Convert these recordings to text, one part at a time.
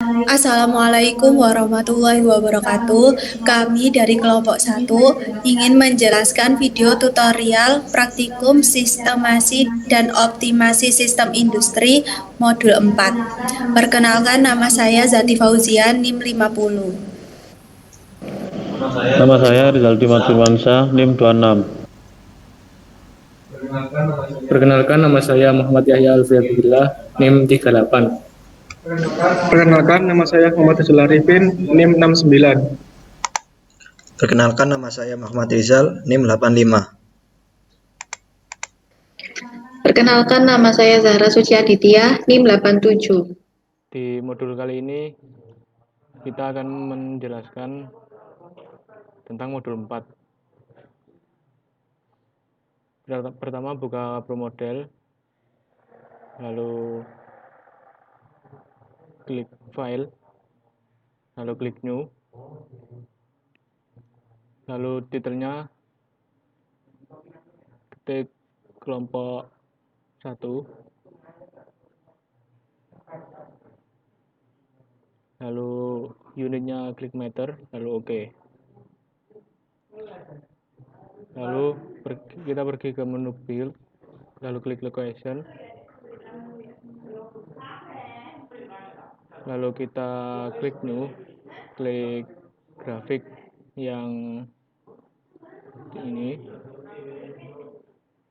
Assalamualaikum warahmatullahi wabarakatuh. Kami dari kelompok satu ingin menjelaskan video tutorial praktikum sistemasi dan optimasi sistem industri modul 4. Perkenalkan, nama saya Zati Fauzian, NIM 50. Nama saya Rizaldi Firmansyah, NIM 26. Perkenalkan, nama saya Muhammad Yahya Alfiabillah, NIM 38. Perkenalkan, nama saya Muhammad Rizal Arifin, NIM 69. Perkenalkan, nama saya Muhammad Rizal, NIM 85. Perkenalkan, nama saya Zahra Suci Aditya, NIM 87. Di modul kali ini kita akan menjelaskan tentang modul 4. Pertama buka Pro Model, lalu klik File, lalu klik New, lalu titelnya ketik kelompok 1, lalu unitnya klik meter, lalu OK. Lalu kita pergi ke menu build, lalu klik location, lalu kita klik new, klik grafik yang ini,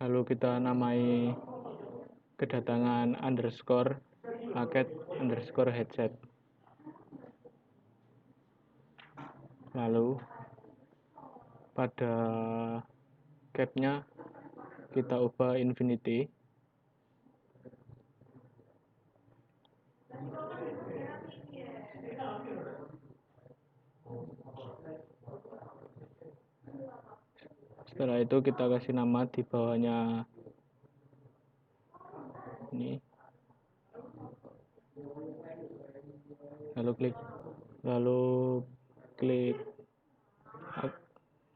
lalu kita namai kedatangan underscore paket underscore headset, lalu pada capnya kita ubah infinity, setelah itu kita kasih nama di bawahnya ini, lalu klik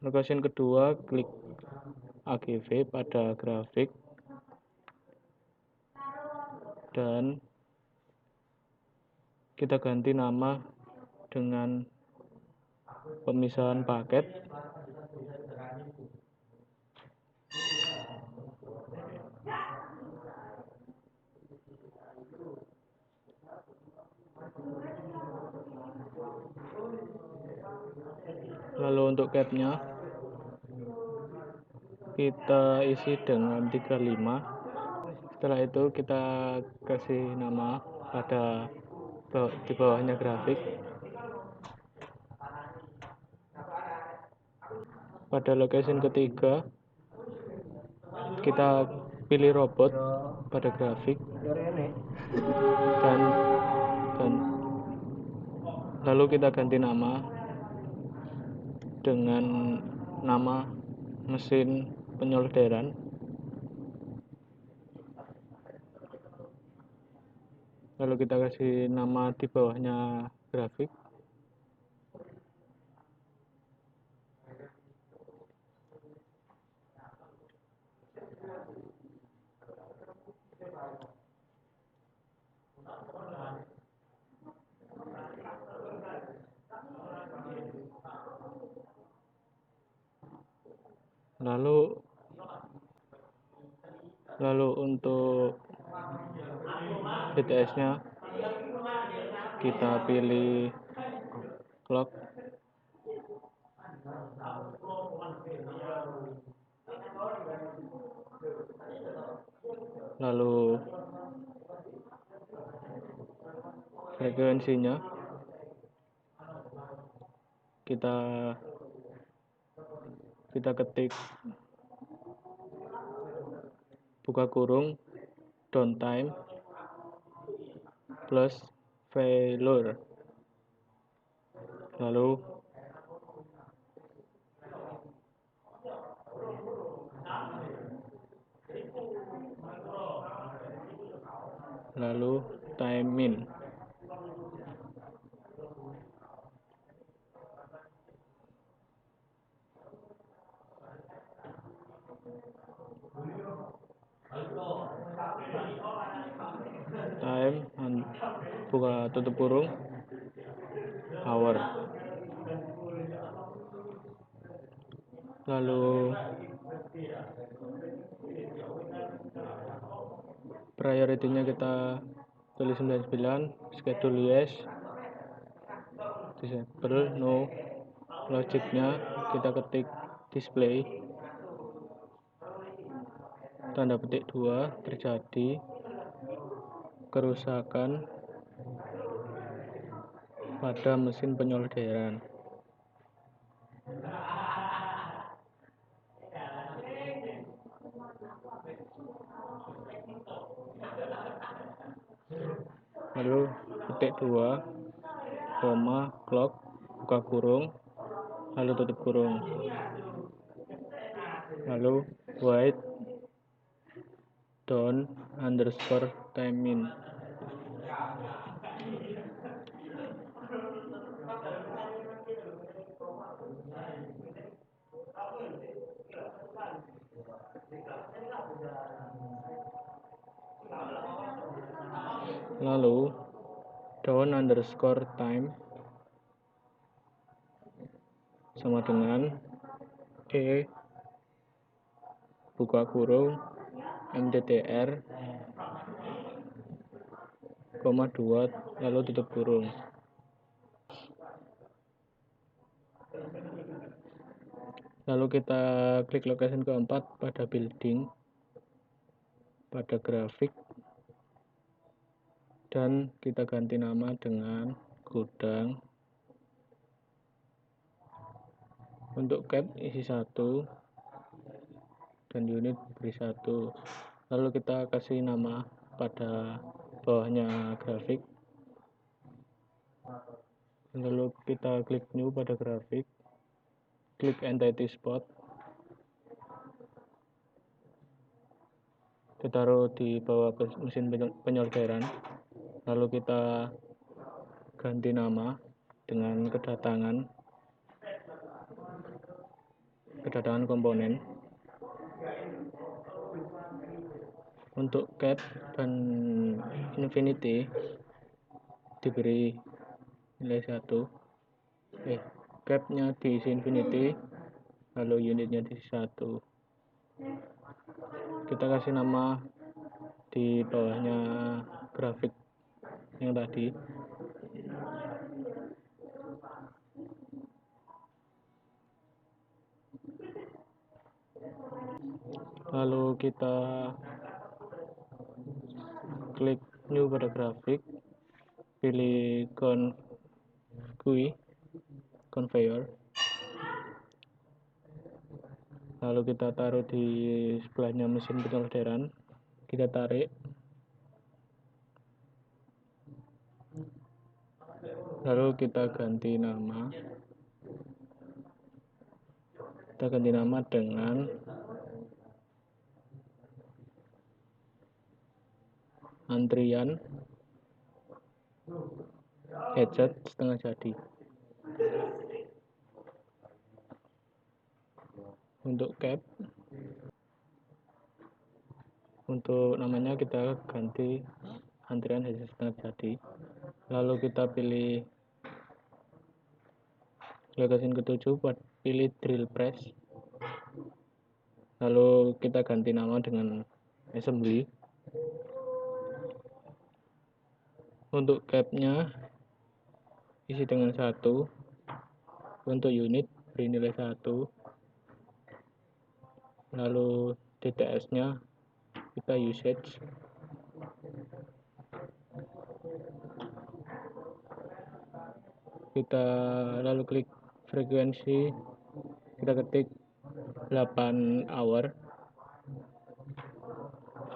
location kedua, klik AGV pada grafik, dan kita ganti nama dengan pemisahan paket, lalu untuk capnya kita isi dengan 35. Setelah itu kita kasih nama pada di bawahnya grafik. Pada location ketiga kita pilih robot pada grafik dan lalu kita ganti nama dengan nama mesin penyolderan, lalu kita kasih nama di bawahnya grafik. Lalu untuk BTS-nya kita pilih clock, lalu frekuensinya kita ketik buka kurung downtime plus failure, lalu time min. Time buka tutup kurung hour. Lalu priority-nya kita tulis 99, schedule yes, disable no, logic-nya kita ketik display, tanda petik 2, terjadi kerusakan pada mesin penyolderan. Lalu petik 2, koma, clock, buka kurung, lalu tutup kurung. Lalu white down underscore timing. Lalu down underscore time sama dengan buka kurung mdtr, 2 lalu tutup kurung. Lalu kita klik location keempat pada building, pada grafik, dan kita ganti nama dengan gudang. Untuk cap isi 1 dan unit beri 1. Lalu kita kasih nama pada bawahnya grafik. Lalu kita klik new pada grafik, klik entity spot, kita taruh di bawah mesin penyolderan. Lalu kita ganti nama dengan kedatangan komponen. Untuk cap dan infinity diberi nilai 1. Capnya diisi infinity, lalu unitnya diisi 1. Kita kasih nama di bawahnya grafik yang tadi. Lalu kita klik new pada grafik, pilih conveyor, lalu kita taruh di sebelahnya mesin penyolderan, kita tarik, lalu kita ganti nama dengan antrian headset setengah jadi. Untuk cap, untuk namanya kita ganti antrian headset setengah jadi. Lalu kita pilih location ke-7, pilih drill press, lalu kita ganti nama dengan assembly. Untuk capnya isi dengan 1, untuk unit beri nilai 1, lalu DTS nya kita usage, kita lalu klik frekuensi, kita ketik 8 hour,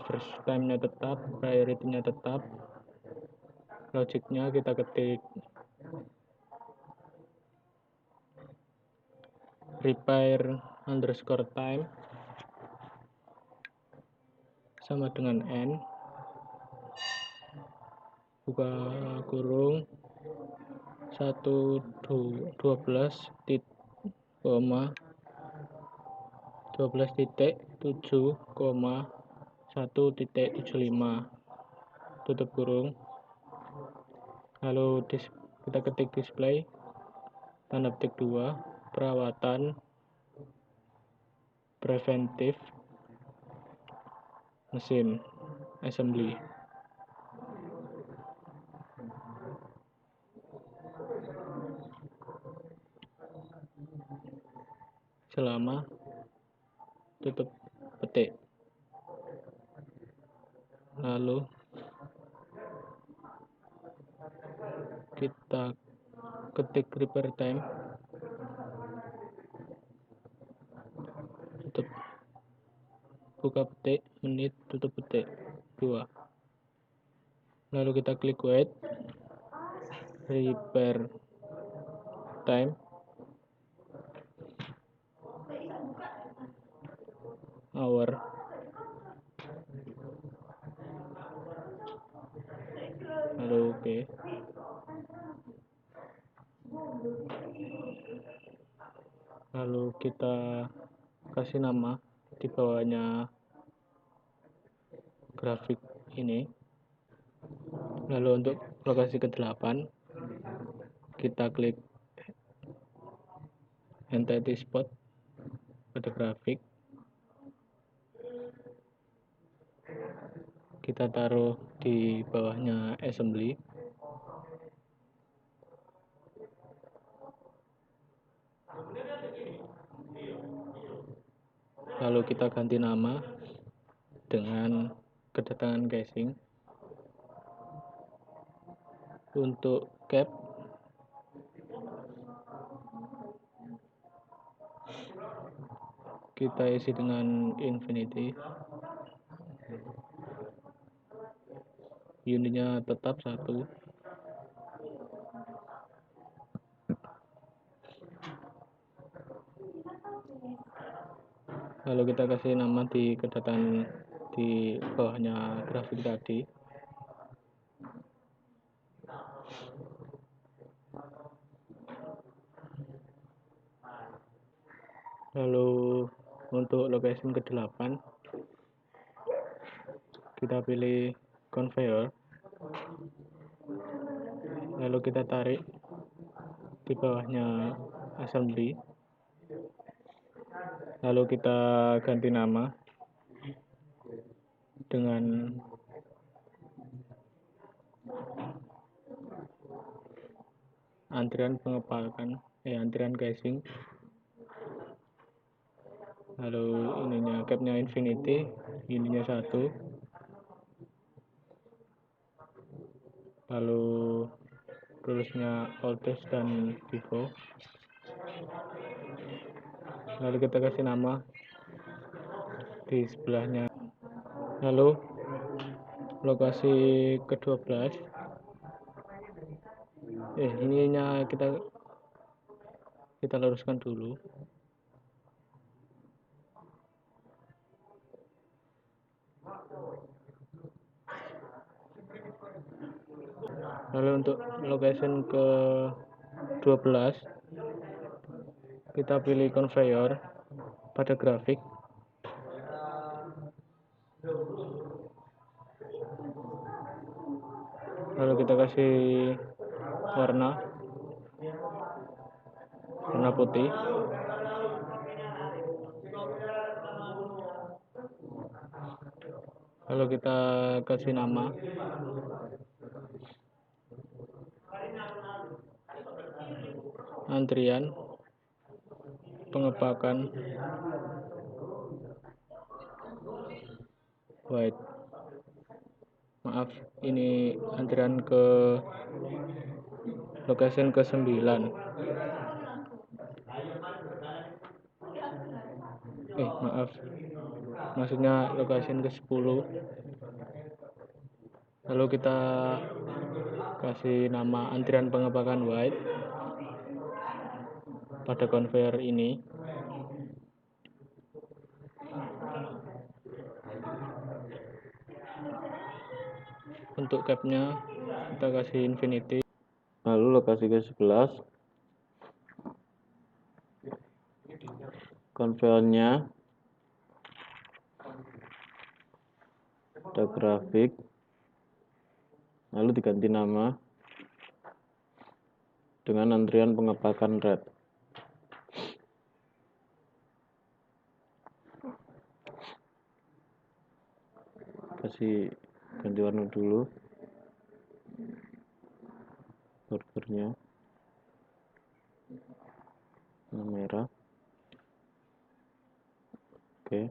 first time nya tetap, priority nya tetap, logiknya kita ketik repair underscore time sama dengan n, buka kurung 12.7,1.75, tutup kurung, lalu kita ketik display, tanda petik 2, perawatan preventif mesin assembly. Selama tutup petik. Lalu kita ketik repair time, tutup, buka petik, menit, tutup petik 2. Lalu kita klik wait, repair time, hour, lalu oke. Lalu kita kasih nama di bawahnya grafik ini. Lalu untuk lokasi ke-8 kita klik entity spot pada grafik, kita taruh di bawahnya assembly. Lalu kita ganti nama dengan kedatangan casing. Untuk cap kita isi dengan infinity, unitnya tetap 1. Lalu kita kasih nama di kedatangan di bawahnya grafik tadi. Lalu untuk location ke-8 kita pilih conveyor, lalu kita tarik di bawahnya assembly, lalu kita ganti nama dengan antrian pengepakan, antrian casing. Lalu ininya capnya infinity, ininya 1. Lalu rulusnya voltage dan pivot. Lalu kita kasih nama di sebelahnya. Lalu lokasi ke-12, ininya kita luruskan dulu. Lalu untuk location ke-12 kita pilih conveyor pada grafik. Lalu kita kasih warna putih. Lalu kita kasih nama antrian pengepakan white. Maaf, ini antrian ke location ke-9. Maaf, maksudnya location ke-10. Lalu kita kasih nama antrian pengepakan white pada conveyor ini. Untuk capnya kita kasih infinity. Lalu lokasi ke-11 conveyornya ada grafik, lalu diganti nama dengan antrian pengepakan red. Kasih ganti warna dulu bordernya, warna merah. Oke.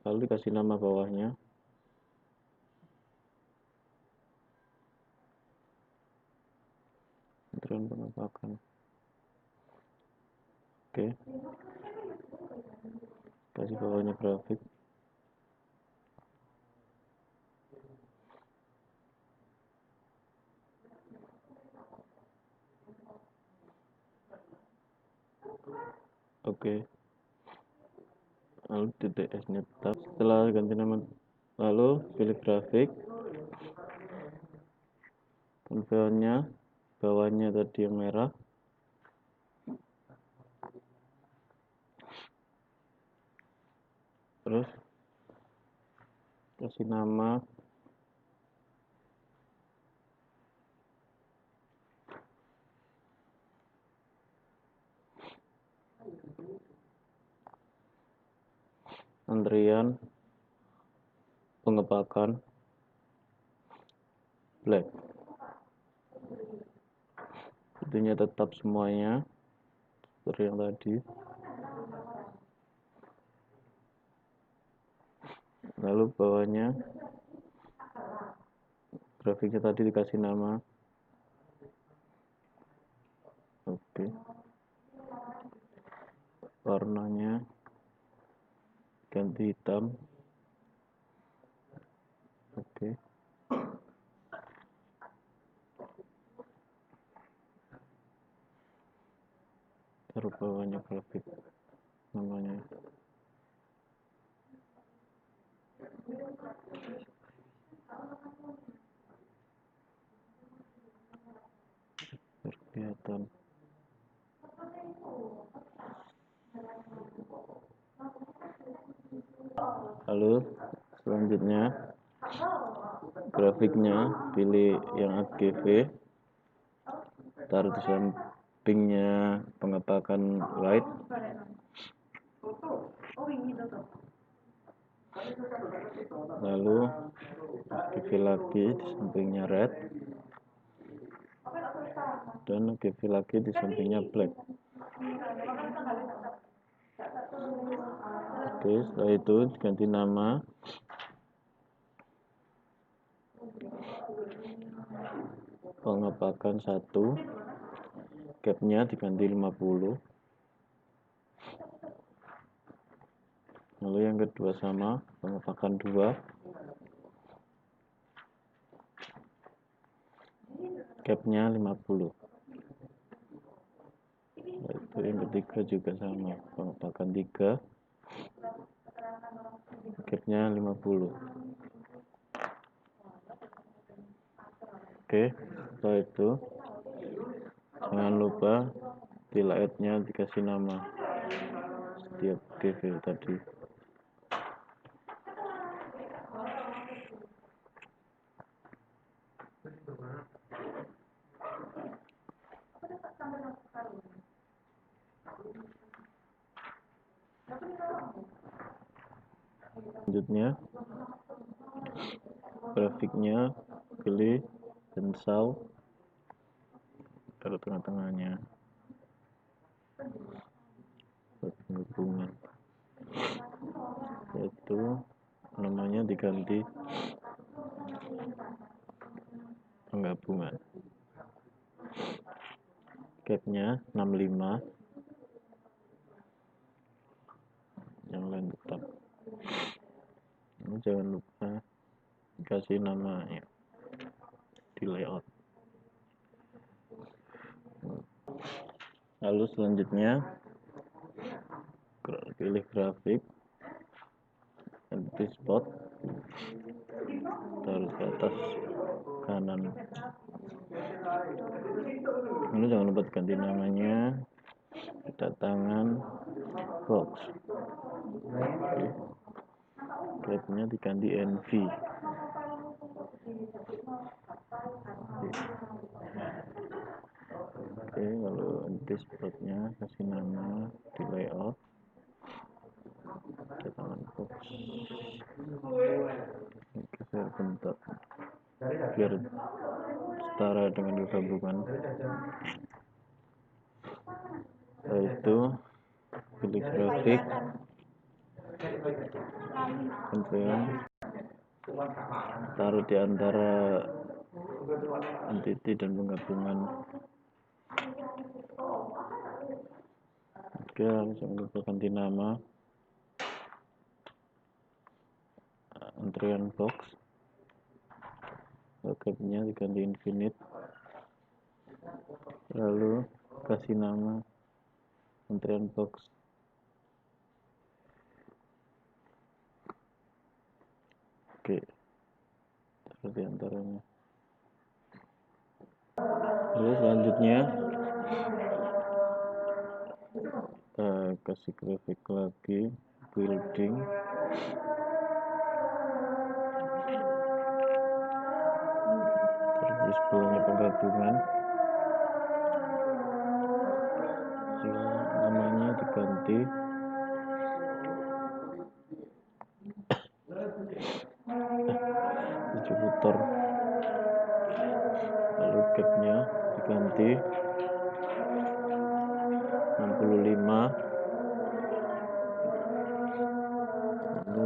Lalu dikasih nama bawahnya. Antrian pengepakan. Oke. Kasih bawahnya grafik. Oke. Lalu titik S-nya tetap. Setelah ganti nama, lalu pilih grafik. Konfigurasinya bawahnya tadi yang merah. Terus kasih nama antrian pengepakan black. Itunya tetap semuanya seperti yang tadi. Lalu bawahnya grafiknya tadi dikasih nama. Oke. Warnanya ganti hitam. Oke. Taruh bawahnya grafik namanya. Biar kelihatan. Lalu selanjutnya grafiknya pilih yang AGV, taruh di sampingnya pengepakan white. Lalu AGV lagi di sampingnya red, dan AGV lagi di sampingnya black. Oke, setelah itu ganti nama. Pengepakan 1, capnya diganti 50. Lalu yang kedua sama, pengepakan 2, capnya 50. Itu yang ketiga juga sama, pengepakan 3, capnya 50. Oke, setelah itu jangan lupa di layoutnya dikasih nama setiap GV tadi. Selanjutnya grafiknya pilih pensau, taruh tengah-tengahnya buat penghubungan. Yaitu namanya diganti penggabungan. Capnya 65, yang lain tetap. Ini jangan lupa kasih namanya di layout. Lalu selanjutnya pilih grafik, ganti spot, taruh ke atas kanan. Lalu jangan lupa ganti namanya, kedatangan box. Capnya diganti NV. lalu nanti spotnya kasih nama di layout, ketangan box, geser bentuk biar setara dengan gabungan. Setelah itu pilih grafik, kemudian taruh di antara entity dan penggabungan. Oke, langsung kita ganti nama antrian box, nya diganti infinite, lalu kasih nama antrian box. Oke, taruh di antaranya. Lalu selanjutnya kasih grafik lagi, building, terus di sebelahnya penggabungan, namanya diganti distributor, lalu gapnya diganti 65, lalu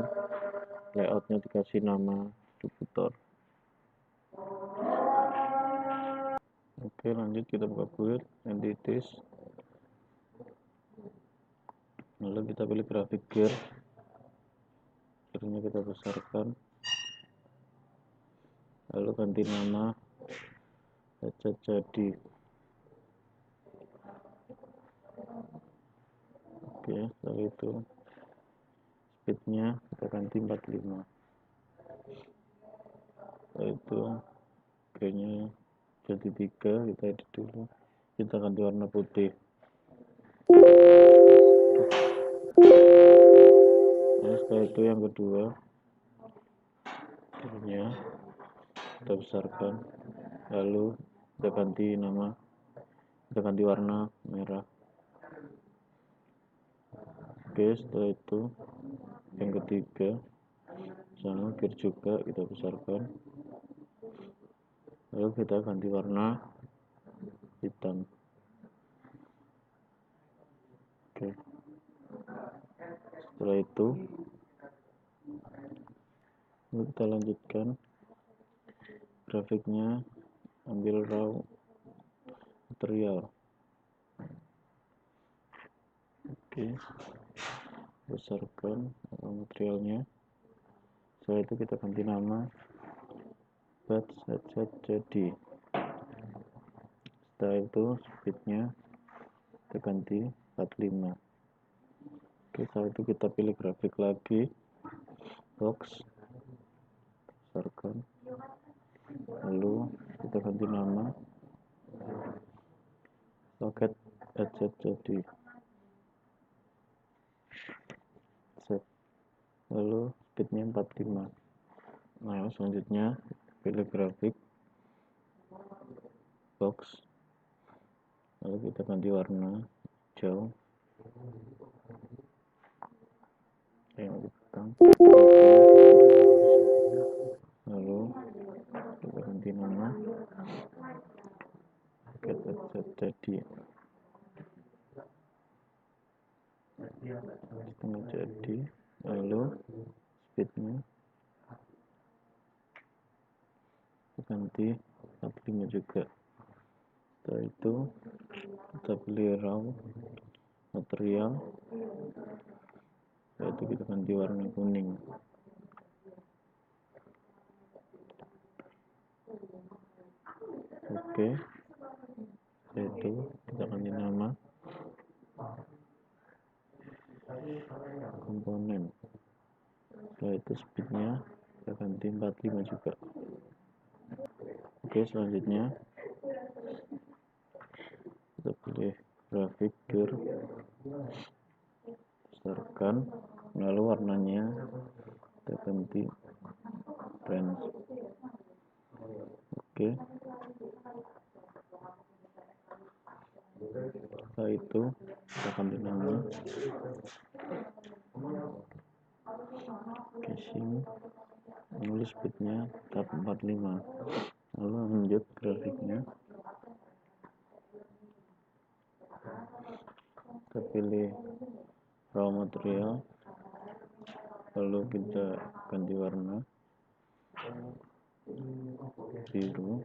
layoutnya dikasih nama distributor. Oke, lanjut kita buka build entities, lalu kita pilih grafik gear, gearnya kita besarkan, lalu ganti nama jadi. Oke, setelah itu speednya kita ganti 45, setelah itu kayaknya jadi 3, kita edit dulu, kita ganti warna putih. Nah, setelah itu yang kedua, gearnya kita besarkan, lalu kita ganti nama, kita ganti warna merah. Oke, setelah itu yang ketiga sama gear juga kita besarkan, lalu kita ganti warna hitam. Oke, setelah itu kita lanjutkan grafiknya, ambil raw material. Oke, besarkan raw materialnya, setelah itu kita ganti nama batch headset jadi. Setelah itu speednya kita ganti 45. Oke, setelah itu kita pilih grafik lagi, box, besarkan, lalu kita ganti nama soket headset jadi, set, lalu speednya 45. Nah, selanjutnya pilih grafik, box, lalu kita ganti warna hijau yang di belakang. Lalu kita ganti nama headset jadi, setengah jadi, lalu speednya ganti 45 juga. Setelah itu kita pilih raw material, setelah itu kita ganti warna kuning. Oke, setelah itu kita ganti nama komponen, setelah itu speednya kita ganti 45 juga. Oke, selanjutnya kita pilih grafik gear, besarkan, lalu warnanya kita ganti orange. Oke, Setelah itu kita ganti nama, casing, lalu speednya tab 45, lalu lanjut grafiknya, kita pilih raw material, lalu kita ganti warna biru.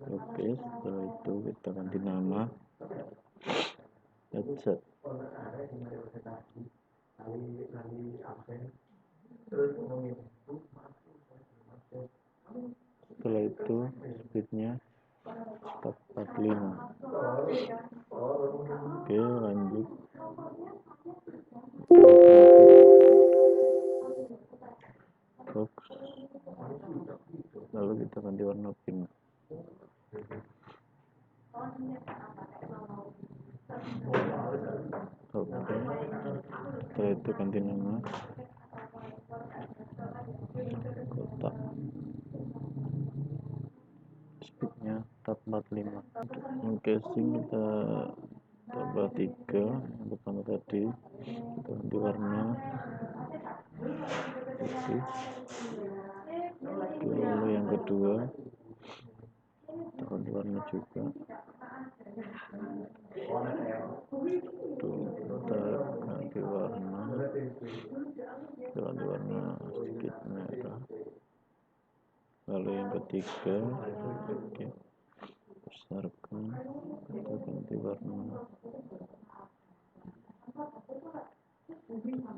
Oke, setelah itu kita ganti nama headset. Setelah itu speednya stop 45. Oke, lanjut box, lalu kita ganti warna pink. Oke, setelah itu ganti nama kotak, speednya tab 45. Casing kita tambah 3 yang pertama tadi, kita ganti warna putih. Lalu yang kedua kita ganti warna juga, kita ganti warna sedikit merah. Lalu yang ketiga, oke, besarkan, kita ganti warna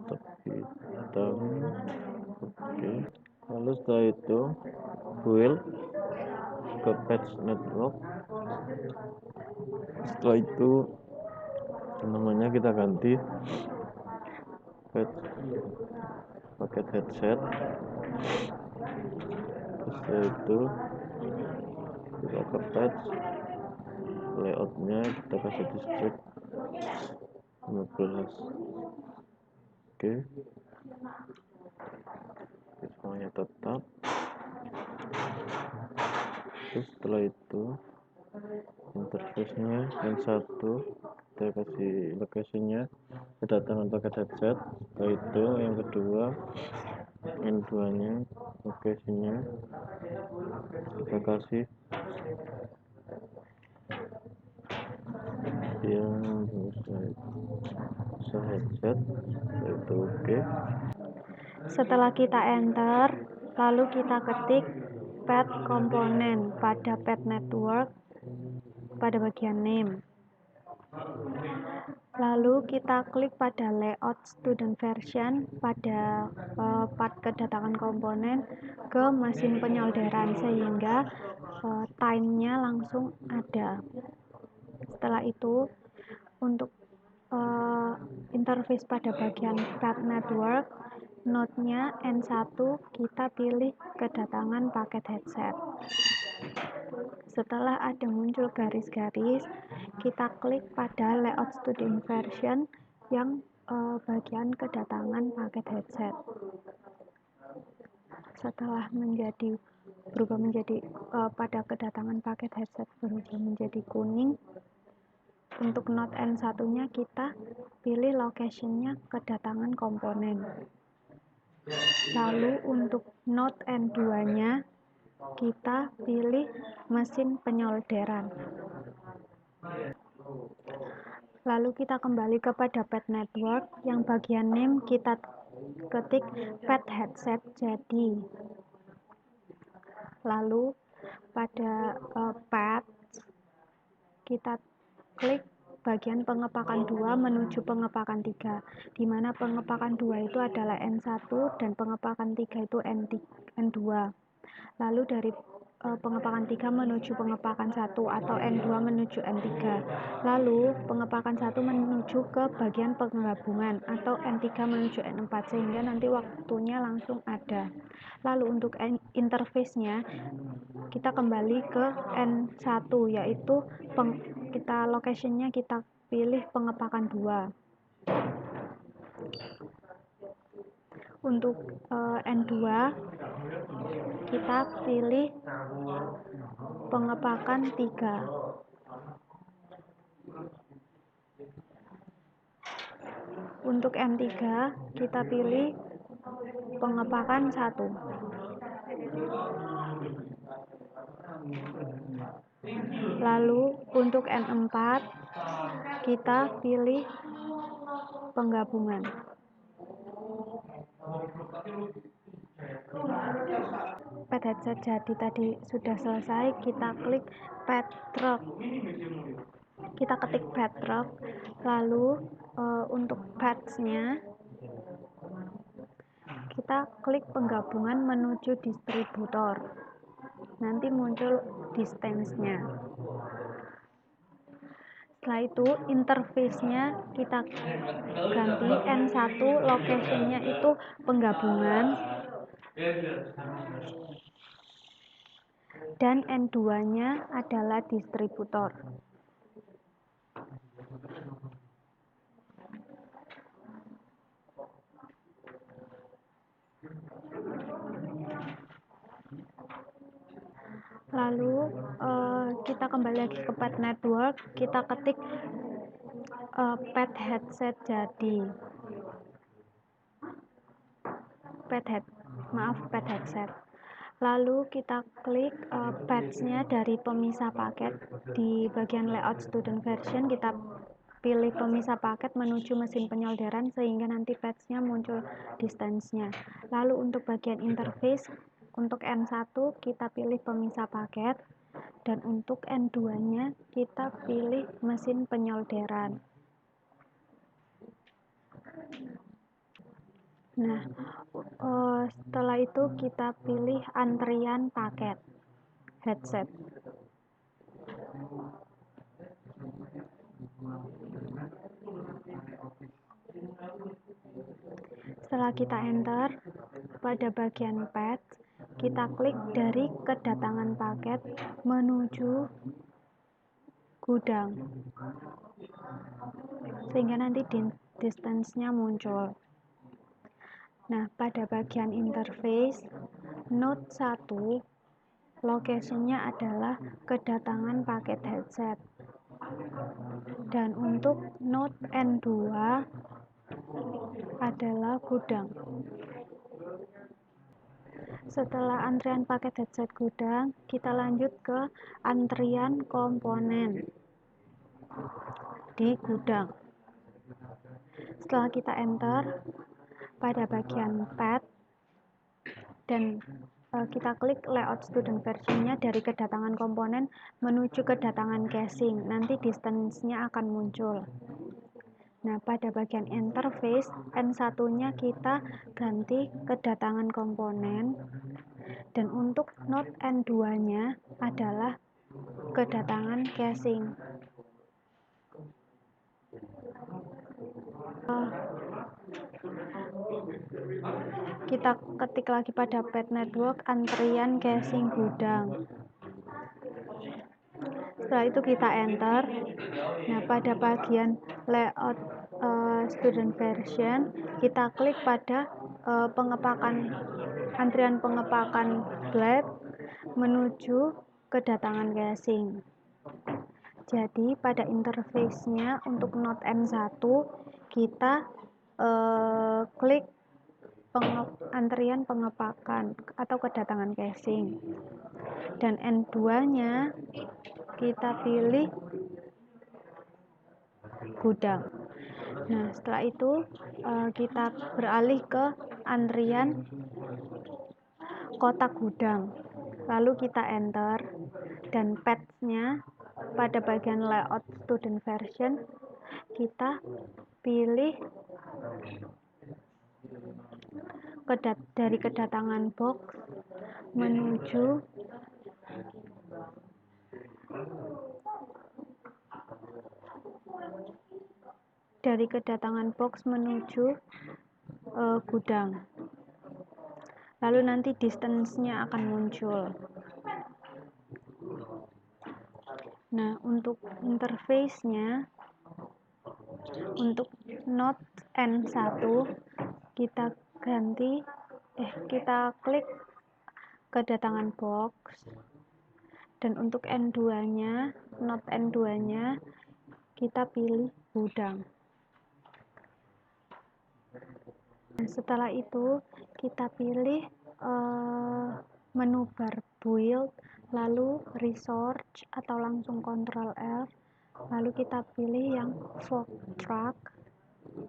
tetap hitam. Oke, lalu setelah itu build ke patch network. Setelah itu namanya kita ganti patch paket headset. Setelah itu kita ke patch, layoutnya kita kasih district 15. Oke, semuanya tetap. Terus setelah itu interface-nya yang satu kita kasih lokasinya kedatangan paket headset. Setelah itu yang kedua N2 nya lokasinya kita kasih yang bisa headset. Setelah itu oke. Setelah kita enter, lalu kita ketik pad komponen pada pad network pada bagian name. Lalu kita klik pada layout student version pada part kedatangan komponen ke mesin penyolderan sehingga time-nya langsung ada. Setelah itu untuk interface pada bagian pad network, node-nya N1 kita pilih kedatangan paket headset. Setelah ada muncul garis-garis, kita klik pada layout student version yang bagian kedatangan paket headset. Setelah berubah menjadi pada kedatangan paket headset berubah menjadi kuning, untuk node N1-nya kita pilih location-nya kedatangan komponen. Lalu untuk node N2-nya kita pilih mesin penyolderan. Lalu kita kembali kepada pad network yang bagian name kita ketik pad headset jadi. Lalu pada pad kita klik bagian pengepakan 2 menuju pengepakan 3, di mana pengepakan 2 itu adalah N1 dan pengepakan 3 itu N2. Lalu dari pengepakan 3 menuju pengepakan 1 atau N2 menuju N3. Lalu pengepakan 1 menuju ke bagian penggabungan atau N3 menuju N4 sehingga nanti waktunya langsung ada. Lalu untuk interface-nya kita kembali ke N1 yaitu kita location-nya kita pilih pengepakan 2. Untuk N2 kita pilih pengepakan 3. Untuk M3 kita pilih pengepakan 1. Lalu untuk N4 kita pilih penggabungan. Pad headset jadi tadi sudah selesai, kita klik pad drop. Kita ketik pad drop, lalu untuk pads-nya kita klik penggabungan menuju distributor. Nanti muncul distance-nya. Setelah itu interface-nya kita ganti N1, location-nya itu penggabungan, dan N2-nya adalah distributor. Lalu kita kembali lagi ke pad network, kita ketik pad headset jadi. Pad headset. Lalu kita klik pads-nya dari pemisah paket. Di bagian layout student version kita pilih pemisah paket menuju mesin penyolderan sehingga nanti pads-nya muncul distance-nya. Lalu untuk bagian interface, untuk N1 kita pilih pemisah paket, dan untuk N2-nya kita pilih mesin penyolderan. Nah, setelah itu kita pilih antrian paket headset. Setelah kita enter, pada bagian pad, kita klik dari kedatangan paket menuju gudang, sehingga nanti distance-nya muncul. Nah, pada bagian interface, node 1, location-nya adalah kedatangan paket headset. Dan untuk node N2 adalah gudang. Setelah antrian paket headset gudang, kita lanjut ke antrian komponen di gudang. Setelah kita enter, pada bagian pad, dan kita klik layout student version-nya dari kedatangan komponen menuju kedatangan casing. Nanti distance-nya akan muncul. Nah, pada bagian interface, N1-nya kita ganti kedatangan komponen, dan untuk node N2-nya adalah kedatangan casing. Kita ketik lagi pada pad network antrian casing gudang. Setelah itu kita enter. Nah, pada bagian layout student version, kita klik pada antrian pengepakan blade menuju kedatangan casing. Jadi pada interface-nya untuk node N1 kita klik antrian pengepakan atau kedatangan casing, dan N2-nya kita pilih gudang. Nah, setelah itu kita beralih ke antrian kotak gudang, lalu kita enter, dan pads-nya pada bagian layout student version kita pilih dari kedatangan box menuju gudang. Lalu nanti distance-nya akan muncul. Nah, untuk interface-nya, untuk node N1 kita klik kedatangan box, dan untuk N2-nya, node N2-nya kita pilih gudang. Nah, setelah itu kita pilih menu bar build, lalu research atau langsung Ctrl F, lalu kita pilih yang fog track.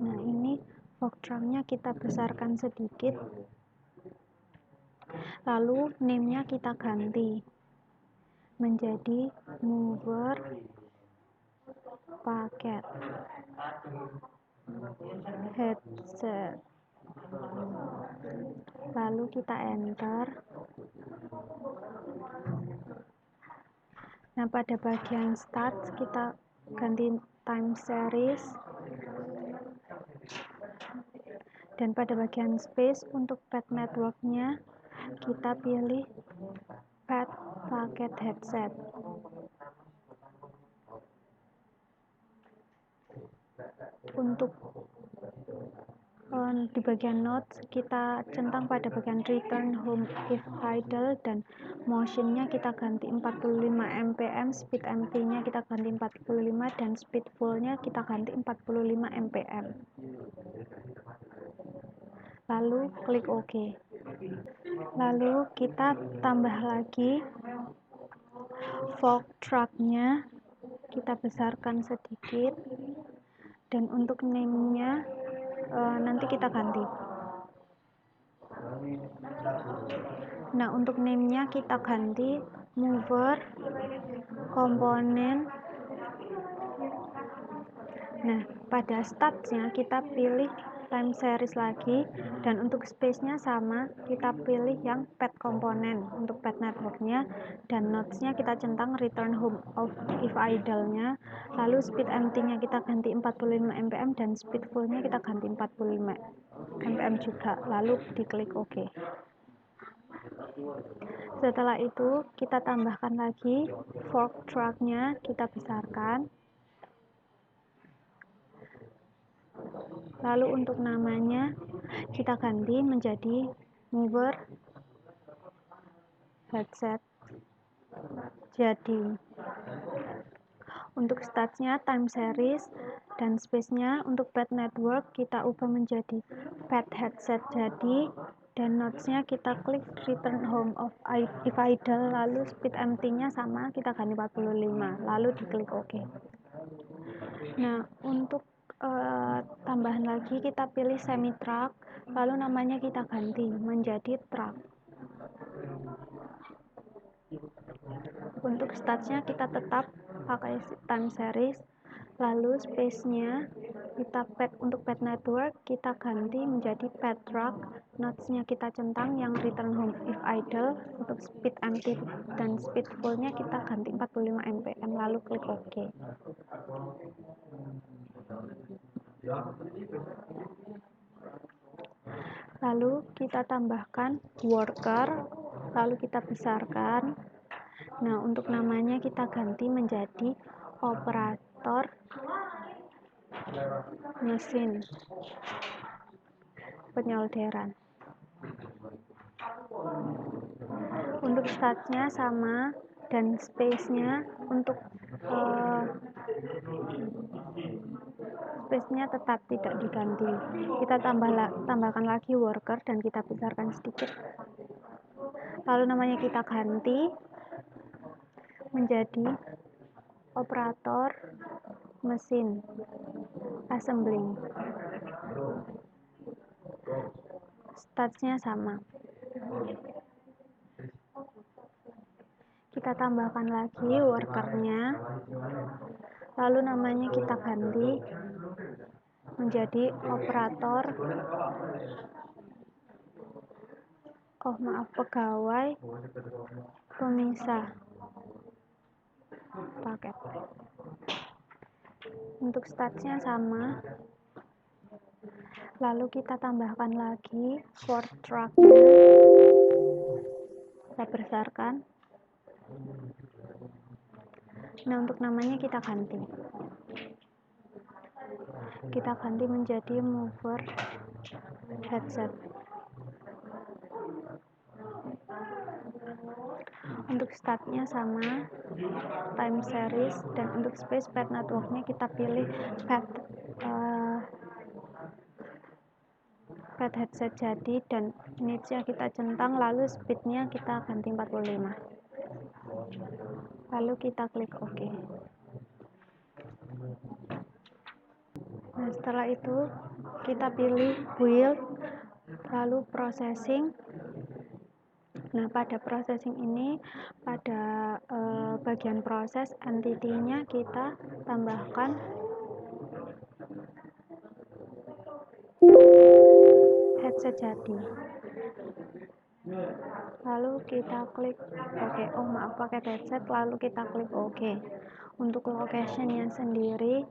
Nah, ini fog tracknya kita besarkan sedikit, lalu name-nya kita ganti menjadi mover paket headset, lalu kita enter. Nah, pada bagian start kita ganti time series, dan pada bagian space untuk pad networknya kita pilih pad paket headset. Untuk di bagian notes kita centang pada bagian return home if idle, dan motionnya kita ganti 45 mpm, speed empty-nya kita ganti 45, dan speed full-nya kita ganti 45 mpm. Lalu klik OK. Lalu kita tambah lagi fog track-nya, kita besarkan sedikit, dan untuk name-nya nanti kita ganti. Nah, untuk name-nya kita ganti mover komponen. Nah, pada start-nya kita pilih time series lagi, dan untuk space-nya sama, kita pilih yang pad komponen untuk pad network-nya, dan nodes-nya kita centang return home of if idle-nya, lalu speed empty-nya kita ganti 45 mpm, dan speed full-nya kita ganti 45 mpm juga, lalu diklik OK. Setelah itu kita tambahkan lagi fog track-nya, kita besarkan. Lalu untuk namanya kita ganti menjadi mover headset. Jadi untuk startnya time series, dan space-nya untuk pad network kita ubah menjadi pad headset jadi, dan nodes-nya kita klik return home of if idle, lalu speed empty-nya sama, kita ganti 45, lalu diklik OK. Nah, untuk tambahan lagi kita pilih semi truck, lalu namanya kita ganti menjadi truck. Untuk startnya kita tetap pakai time series, lalu space-nya kita untuk pad network kita ganti menjadi pad truck, nodes-nya kita centang yang return home if idle, untuk speed empty dan speed full-nya kita ganti 45 mpm, lalu klik OK. Lalu kita tambahkan worker, lalu kita besarkan. Nah, untuk namanya kita ganti menjadi operator mesin penyolderan. Untuk startnya sama, dan space-nya untuk space-nya tetap tidak diganti. Kita tambahkan lagi worker dan kita besarkan sedikit. Lalu namanya kita ganti menjadi operator mesin assembling. Startnya sama. Kita tambahkan lagi workernya, lalu namanya kita ganti menjadi operator pegawai pemisah paket. Untuk startnya sama, lalu kita tambahkan lagi for truck-nya, kita besarkan. Nah, untuk namanya kita ganti menjadi mover headset. Untuk startnya sama, time series, dan untuk space pad networknya kita pilih pad headset jadi, dan niche-nya kita centang, lalu speednya kita ganti 45, lalu kita klik OK. Nah, setelah itu kita pilih build, lalu processing. Nah, pada processing ini, pada bagian proses entity-nya kita tambahkan headset jadi, lalu kita klik OK. Pakai headset, lalu kita klik OK. Untuk location-nya sendiri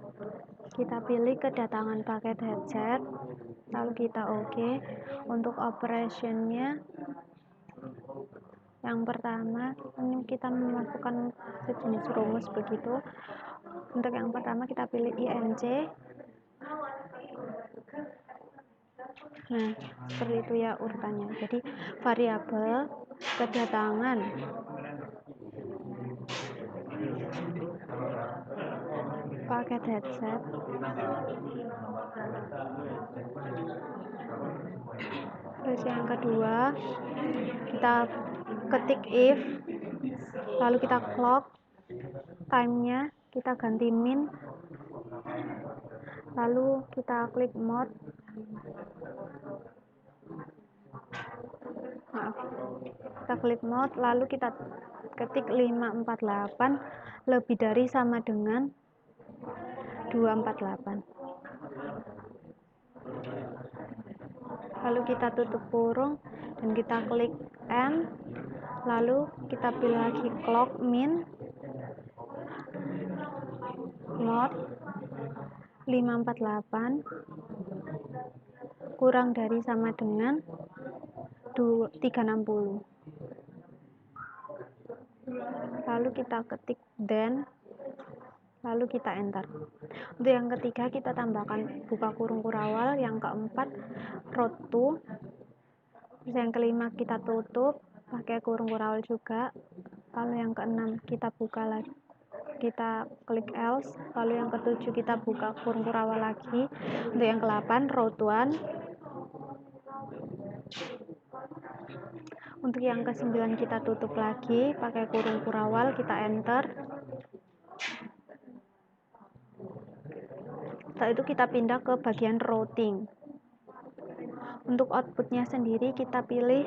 kita pilih kedatangan paket headset, lalu kita OK. Untuk operation-nya yang pertama, ini kita memasukkan sejenis rumus begitu. Untuk yang pertama kita pilih INC. Nah, seperti itu ya urutannya. Jadi variabel kedatangan paket headset, terus yang kedua kita ketik if, lalu kita clock, time-nya kita ganti min, lalu kita klik mode, lalu kita ketik 548 lebih dari sama dengan 248, lalu kita tutup kurung dan kita klik end, lalu kita pilih lagi clock min mode 548 kurang dari sama dengan 360, lalu kita ketik then, lalu kita enter. Untuk yang ketiga kita tambahkan buka kurung kurawal, yang keempat row to, yang kelima kita tutup pakai kurung kurawal juga, lalu yang keenam kita buka lagi, kita klik else, lalu yang ketujuh kita buka kurung kurawal lagi. Untuk yang ke-8 row to 1, untuk yang ke-9 kita tutup lagi pakai kurung kurawal, kita enter. Setelah itu kita pindah ke bagian routing. Untuk outputnya sendiri kita pilih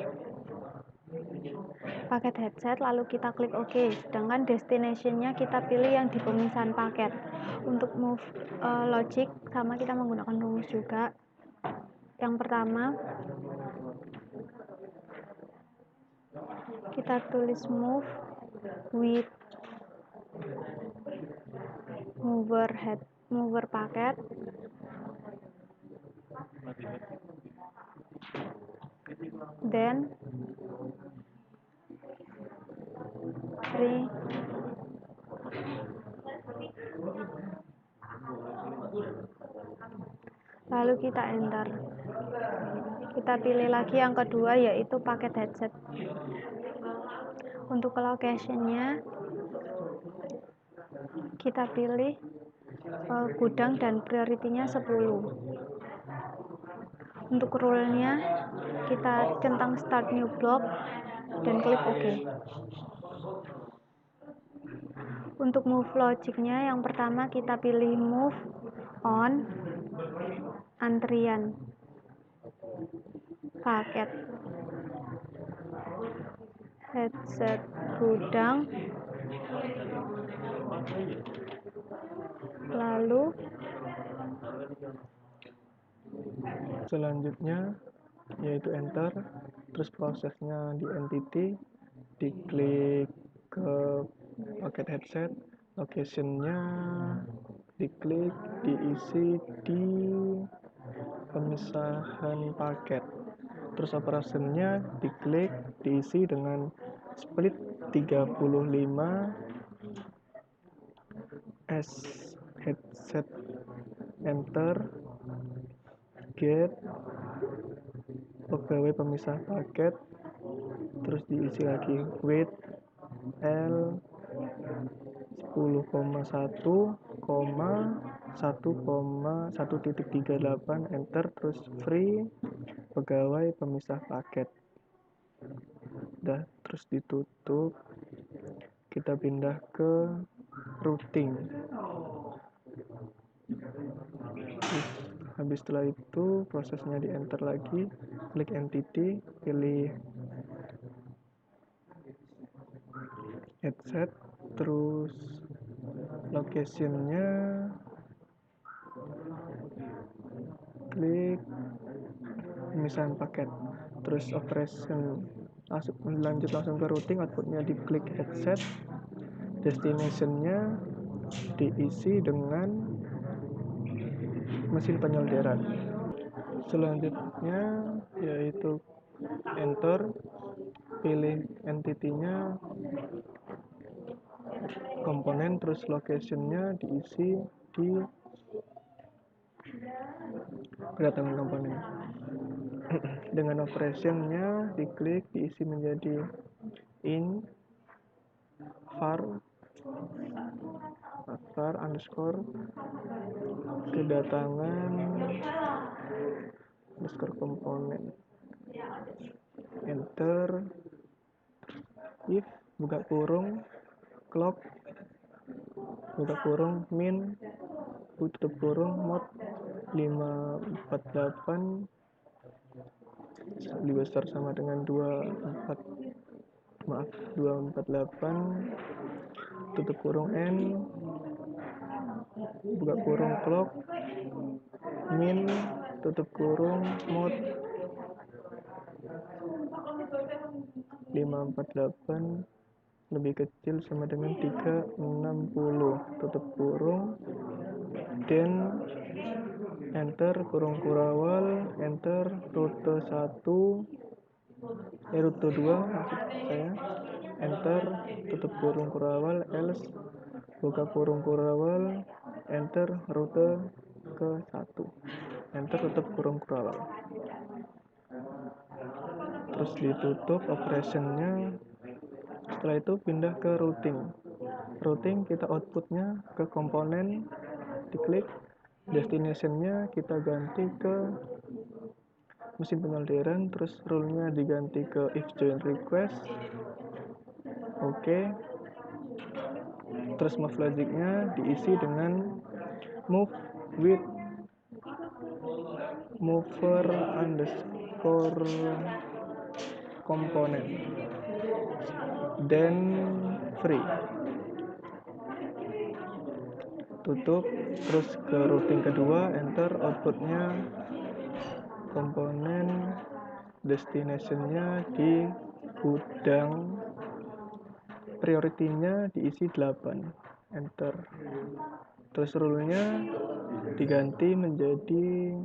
paket headset, lalu kita klik OK. Sedangkan destination-nya kita pilih yang di pemisahan paket. Untuk move logic sama, kita menggunakan rumus juga. Yang pertama kita tulis move with mover paket, then lalu kita enter. Kita pilih lagi yang kedua, yaitu paket headset. Untuk location-nya kita pilih gudang dan priority-nya 10. Untuk rule-nya kita centang start new block dan klik OK. Untuk move logic-nya yang pertama kita pilih move on antrian paket headset gudang, lalu Selanjutnya yaitu enter, terus prosesnya di entity, diklik ke paket headset, location-nya diklik, diisi di pemisahan paket, terus operasinya diklik, diisi dengan split 35 S headset, enter, get pegawai pemisah paket, terus diisi lagi wait L 10,1,1,1.38 enter, terus free pegawai pemisah paket. Udah, terus ditutup. Kita pindah ke routing. Habis setelah itu prosesnya di enter lagi, klik entity, pilih headset, terus locationnya klik pemisahan paket, terus operation lanjut langsung ke routing, outputnya diklik headset, destinationnya diisi dengan mesin penyolderan. Selanjutnya yaitu enter, pilih entity-nya, komponen, terus location-nya diisi di kedatangan komponen. Dengan operation-nya diklik, diisi menjadi int var underscore kedatangan underscore komponen, enter, if buka kurung clock buka kurung min tutup kurung mod 548 lebih besar sama dengan 248 tutup kurung n buka kurung clock min tutup kurung mod 548 lebih kecil sama dengan 360 tutup kurung, dan enter, kurung kurawal, enter, rute 2 maksud saya, enter, tutup kurung kurawal, else, buka kurung kurawal, enter, rute ke 1, enter, tutup kurung kurawal, terus ditutup operationnya. Setelah itu pindah ke routing, kita outputnya ke komponen, diklik, destinationnya kita ganti ke mesin penyolderan, terus rule-nya diganti ke if join request, oke. Terus move logic-nya diisi dengan move with mover underscore komponen, dan free. Tutup, terus ke routing kedua, enter, outputnya komponen, destination-nya di gudang, priority-nya diisi 8, enter. Terus rule-nya diganti menjadi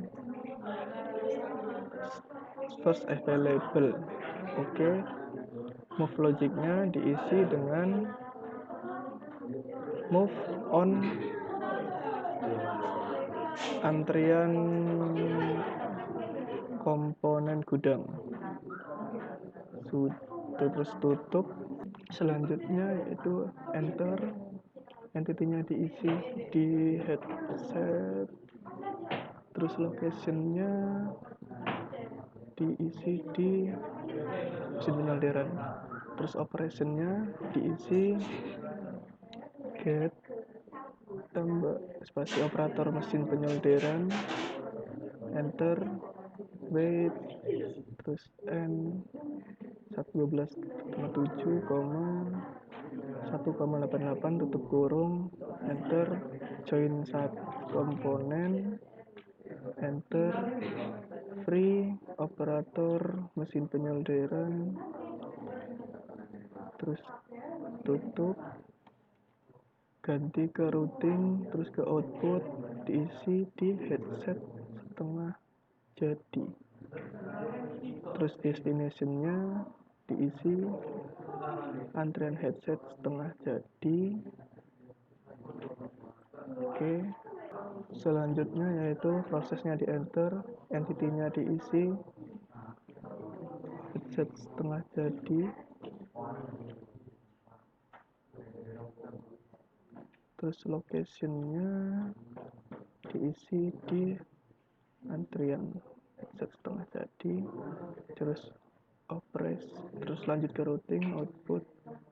first available, oke. Move logic-nya diisi dengan move on antrian komponen gudang. Terus tutup. Selanjutnya yaitu enter, entity-nya diisi di headset, terus location-nya diisi di mesin penyolderan, terus operation-nya diisi get tambah spasi operator mesin penyolderan, enter, wait, terus n 112,7,1,88 tutup kurung, enter, join komponen, enter, free operator mesin penyolderan, terus tutup, ganti ke routing, terus ke output diisi di headset setengah jadi, terus destination-nya diisi antrian headset setengah jadi, oke. Selanjutnya yaitu prosesnya di enter, entity-nya diisi headset setengah jadi, terus location-nya diisi di antrian headset setengah jadi, terus terus lanjut ke routing, output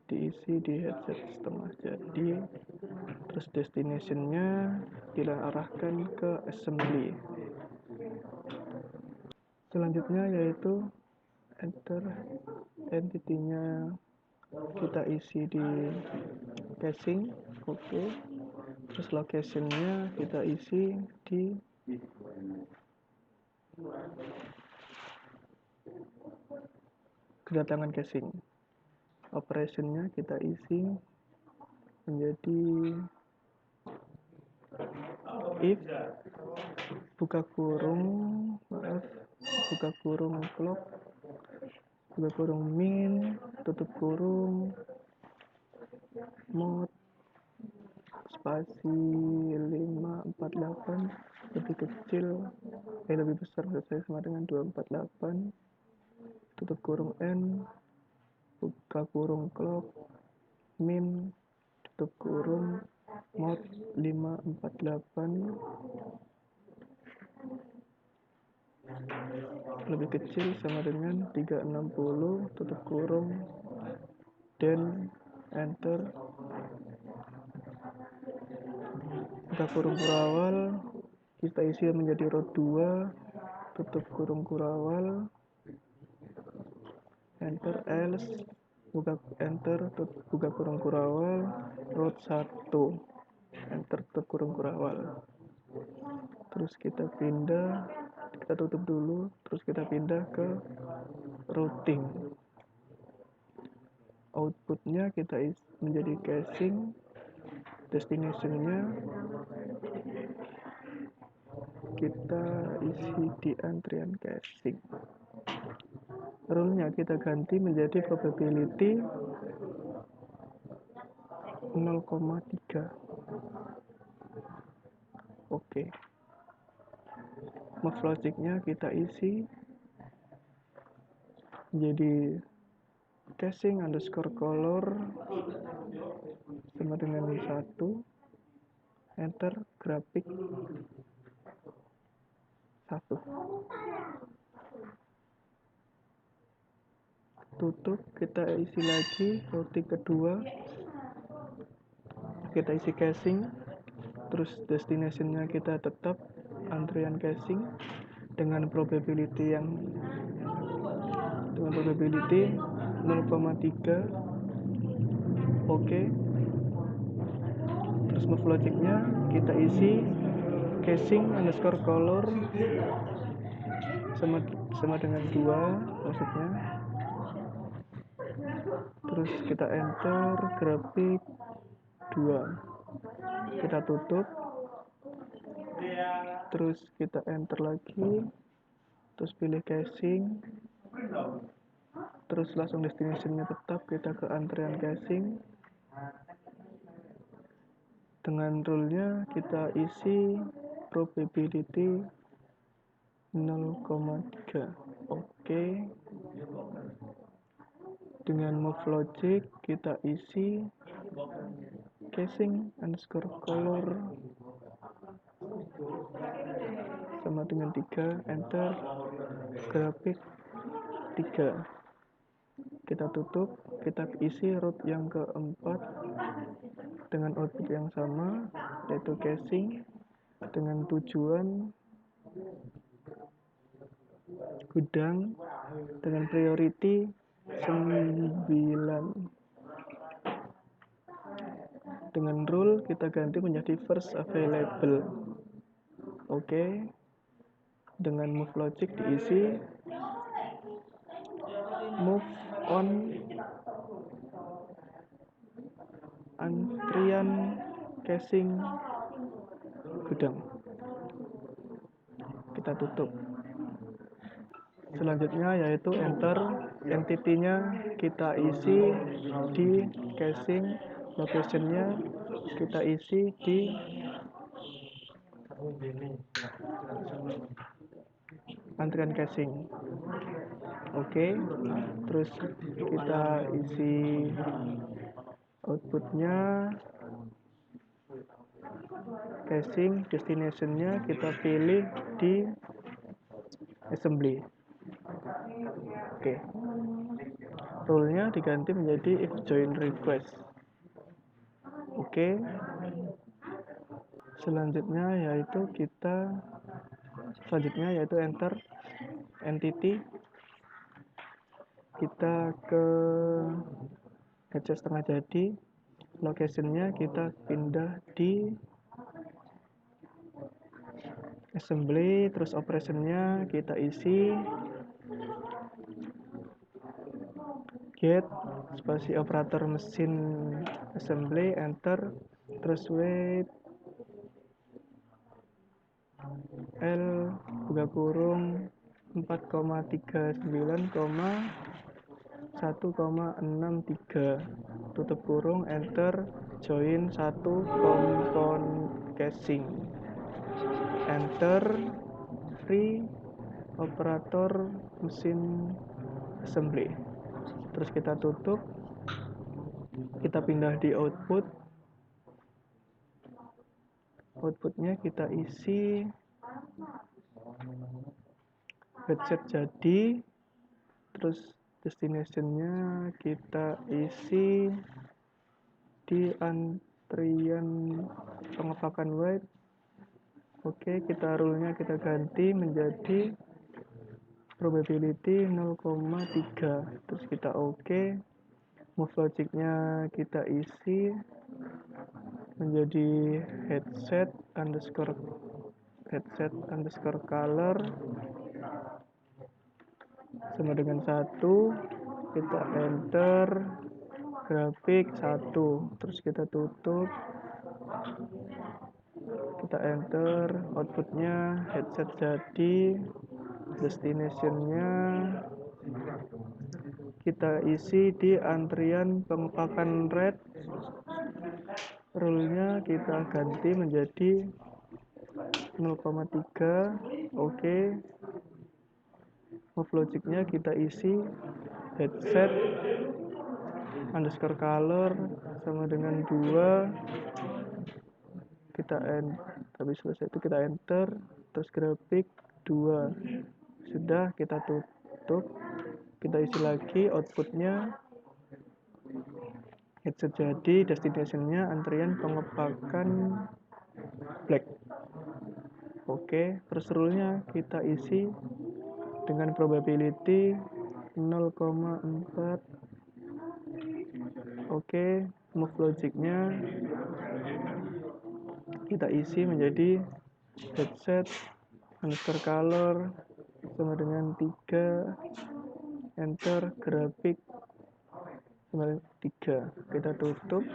diisi di headset setengah jadi, terus destination-nya diarahkan ke assembly. Selanjutnya yaitu enter entity-nya kita isi di casing, oke. Terus location-nya kita isi di kedatangan casing. Operation-nya kita isi menjadi if buka kurung clock, buka kurung min, tutup kurung mode spasi 548 lebih kecil lebih besar sama dengan 248, tutup kurung n, buka kurung clock min, tutup kurung mode 548 lebih kecil sama dengan 360, tutup kurung dan enter. Buka kurung kurawal kita isi menjadi row 2, tutup kurung kurawal, enter. Else buka kurung kurawal row 1, enter, tutup kurung kurawal. Terus kita tutup dulu, terus kita pindah ke routing. Outputnya kita isi menjadi casing, destination-nya kita isi di antrian casing. Rule-nya kita ganti menjadi probability 0,3. Oke. Move logic-nya kita isi menjadi casing underscore color sama dengan 1, enter. Grafik 1, tutup. Kita isi lagi routing kedua, kita isi casing, terus destination-nya kita tetap antrian casing dengan probability 0,3. Oke. Terus move logic-nya kita isi casing underscore color sama dengan 2 maksudnya. Terus kita enter. Grafik 2, kita tutup, terus kita enter lagi, terus pilih casing, terus langsung destination-nya tetap, kita ke antrian casing. Dengan rule-nya kita isi probability 0,3. Oke. Dengan move logic kita isi casing underscore color sama dengan 3, enter. Grafik 3, kita tutup, kita isi root yang keempat dengan output yang sama, yaitu casing dengan tujuan gudang dengan priority 9. Dengan rule kita ganti menjadi first available. Oke. Dengan move logic diisi move on antrian casing gudang, kita tutup. Selanjutnya yaitu enter. Entity-nya kita isi di casing, location-nya kita isi di antrian casing. Oke. Terus kita isi outputnya casing, destination-nya kita pilih di assembly. Oke. Rule-nya diganti menjadi if join request. Oke. Selanjutnya yaitu enter entity. Kita ke headset setengah jadi. Location-nya kita pindah di assembly, terus operation-nya kita isi get spasi operator mesin assembly, enter, terus wait L buka kurung 4,39,1,63 tutup kurung, enter, join 1 kompon casing, enter, free operator mesin assembly, terus kita tutup, kita pindah di outputnya kita isi headset jadi, terus destination-nya kita isi di antrian pengepakan white. Oke, kita rule-nya kita ganti menjadi probability 0,3, terus kita oke. Move logic-nya kita isi menjadi headset underscore color sama dengan 1, kita enter grafik 1, terus kita tutup, kita enter, outputnya headset jadi, destination-nya kita isi di antrian pengepakan red. Rule-nya kita ganti menjadi 0,3. Oke. Move logic-nya kita isi headset underscore color sama dengan 2. Kita habis selesai itu kita enter, terus grafik 2. Sudah, kita tutup, kita isi lagi outputnya headset jadi, destination-nya antrian pengepakan black. Oke, terus rule-nya kita isi dengan probability 0,4. Oke, move logic-nya kita isi menjadi headset underscore color sama dengan 3, enter, grafik sama dengan 3, kita tutup.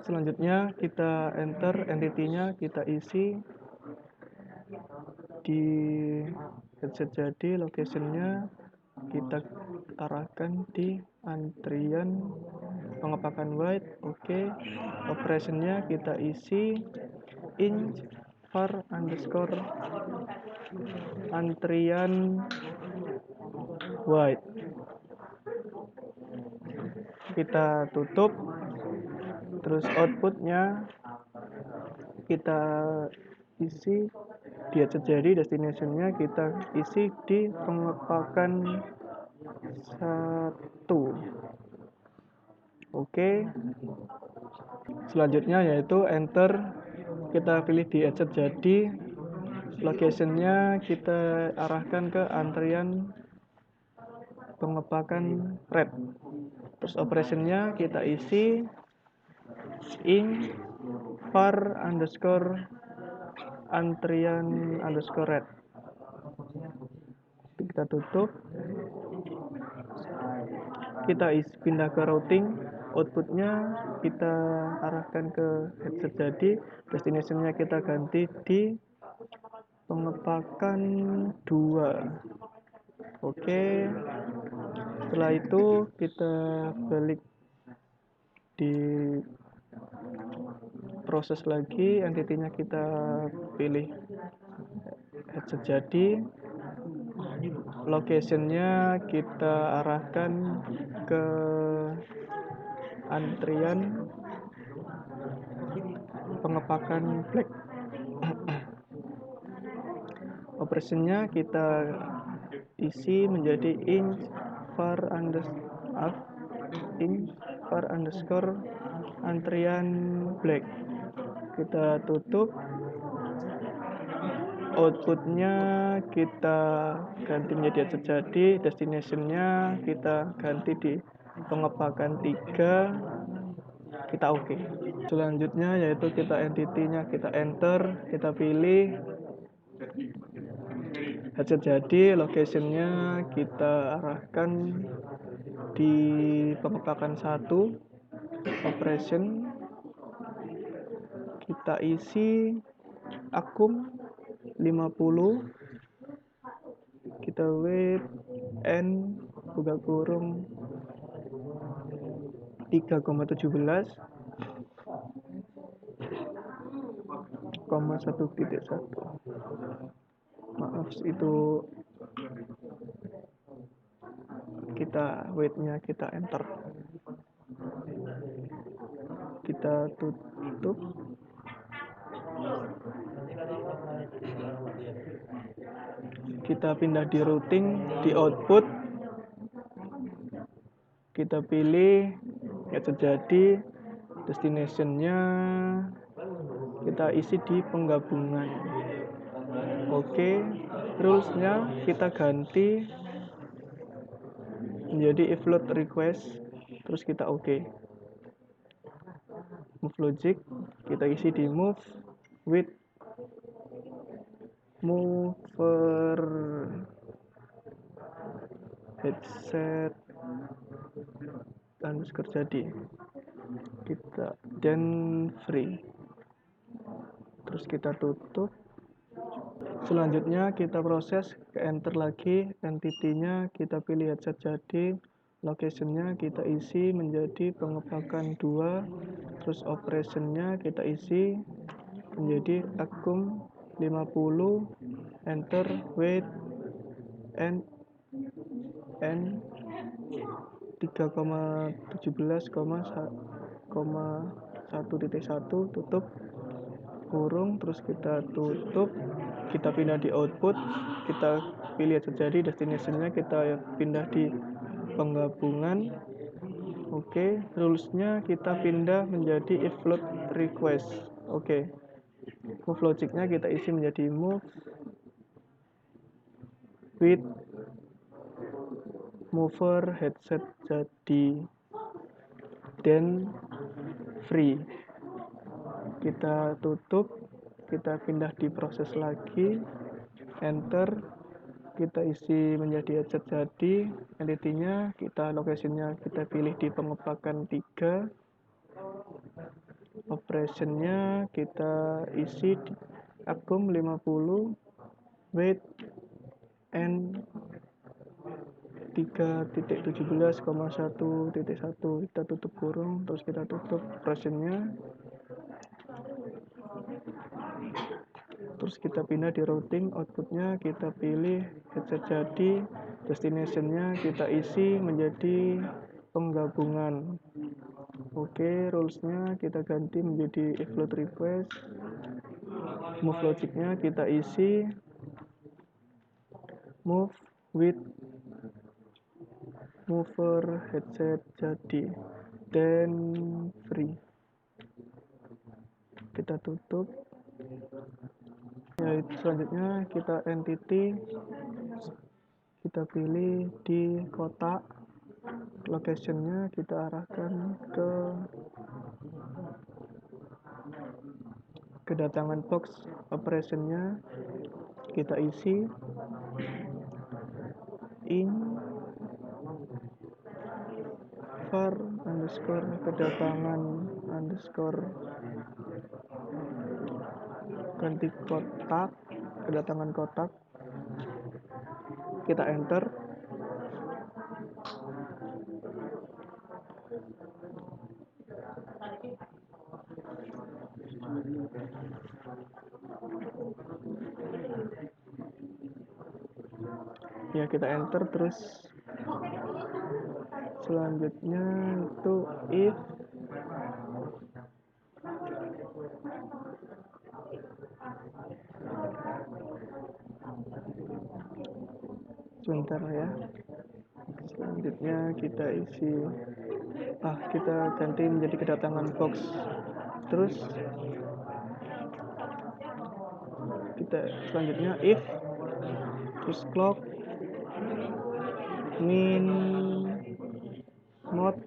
Selanjutnya kita enter entity-nya, kita isi di headset jadi, location-nya kita arahkan di antrian pengepakan white. Oke. Operation-nya kita isi int var underscore antrian white. Kita tutup, terus outputnya kita isi di headset jadi, destination-nya kita isi di pengepakan 1. Oke. Selanjutnya yaitu enter, kita pilih di headset jadi, location-nya kita arahkan ke antrian pengepakan red. Terus operation-nya kita isi int var underscore antrian underscore red. Kita tutup, kita pindah ke routing, outputnya kita arahkan ke headset jadi, destination-nya kita ganti di pengepakan 2. Oke. Setelah itu kita balik di proses lagi, entity-nya kita pilih headset jadi, location-nya kita arahkan ke antrian pengepakan black. Operationnya kita isi menjadi int var underscore antrian black. Kita tutup. Outputnya kita ganti menjadi headset jadi. Destinationnya kita ganti di pengepakan 3. Kita oke. Selanjutnya yaitu kita entity-nya kita enter, kita pilih headset jadi. Location-nya kita arahkan di pengepakan 1. Operation kita isi akum 50, kita wait n buka kurung 3,17 koma 1.1. Maaf itu kita wait-nya kita enter, kita tutup. Kita pindah di routing, di output kita pilih headset jadi. Destination-nya kita isi di penggabungan. Oke. Rules-nya kita ganti menjadi if load request, terus kita oke. Move logic kita isi di move with mover headset underscore jadi, kita dan free, terus kita tutup. Selanjutnya kita proses ke enter lagi. Entity-nya kita pilih headset jadi. Location-nya kita isi menjadi pengepakan 2. Terus operation-nya kita isi menjadi akum 50, enter, wait, n 3,17,1.1, tutup kurung, terus kita tutup. Kita pindah di output, kita pilih headset jadi. Destination-nya kita pindah di penggabungan. Oke. Rules-nya kita pindah menjadi if load request. Oke. Move logic-nya kita isi menjadi move with mover headset jadi dan free. Kita tutup, kita pindah di proses lagi, enter, kita isi menjadi headset jadi. Entity-nya kita, location-nya kita pilih di pengepakan 3. Operation-nya kita isi di akum 50, wait n 3.17,1.1, kita tutup kurung, terus kita tutup operation-nya. Terus kita pindah di routing, outputnya kita pilih headset jadi. Destination-nya kita isi menjadi penggabungan. Oke. Rules-nya kita ganti menjadi if load request. Move logic-nya kita isi move with mover headset jadi dan free. Kita tutup. Ya, selanjutnya kita entity kita pilih di kotak. Location-nya kita arahkan ke kedatangan box. Operation-nya kita isi var underscore kedatangan underscore ganti kotak, kedatangan kotak, kita enter. Ya, kita enter. Terus selanjutnya itu if sebentar ya. Selanjutnya kita ganti menjadi kedatangan box. Terus kita selanjutnya if, terus clock min mod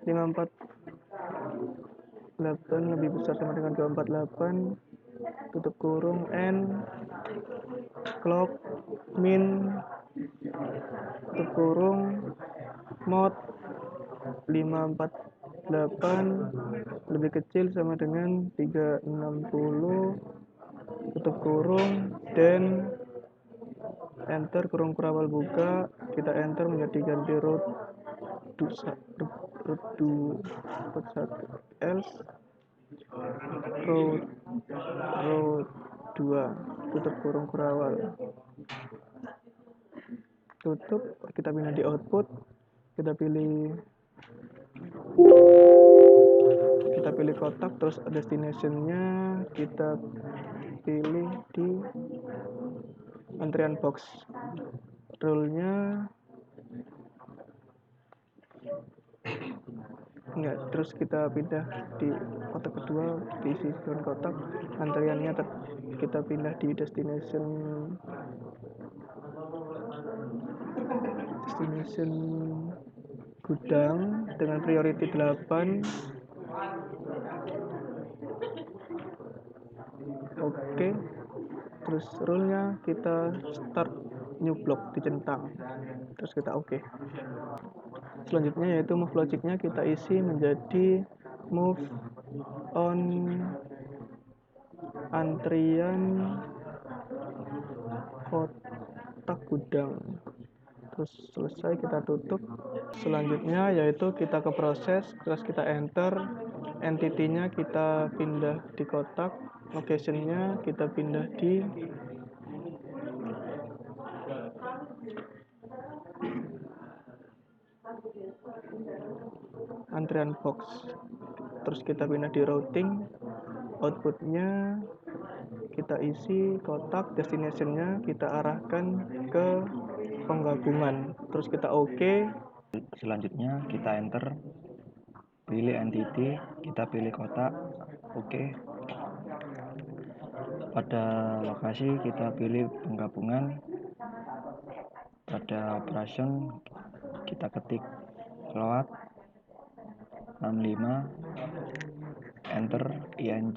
548 lebih besar sama dengan 248, tutup kurung, and clock min tutup kurung mod 548 lebih kecil sama dengan 360, tutup kurung, dan enter, kurung kurawal buka, kita enter menjadi ganti root 1 else root 2, tutup kurung kurawal, tutup, kita pindah di output, kita pilih kotak, terus destination-nya kita pilih di antrian box, rule-nya enggak, terus kita pindah di kotak kedua, diisi dengan kotak, antriannya kita pindah di destination gudang dengan priority 8. Oke. Terus rule-nya kita start new block, dicentang, terus kita oke. Selanjutnya yaitu move logic-nya kita isi menjadi move on antrian kotak gudang. Terus selesai, kita tutup. Selanjutnya yaitu kita ke proses, terus kita enter, entity-nya kita pindah di kotak, location-nya kita pindah di antrian box, terus kita pindah di routing, output-nya kita isi kotak, destination-nya kita arahkan ke penggabungan, terus kita oke. Selanjutnya kita enter, pilih entity, kita pilih kotak, oke. Pada lokasi kita pilih penggabungan, pada operation kita ketik float 65, enter, ing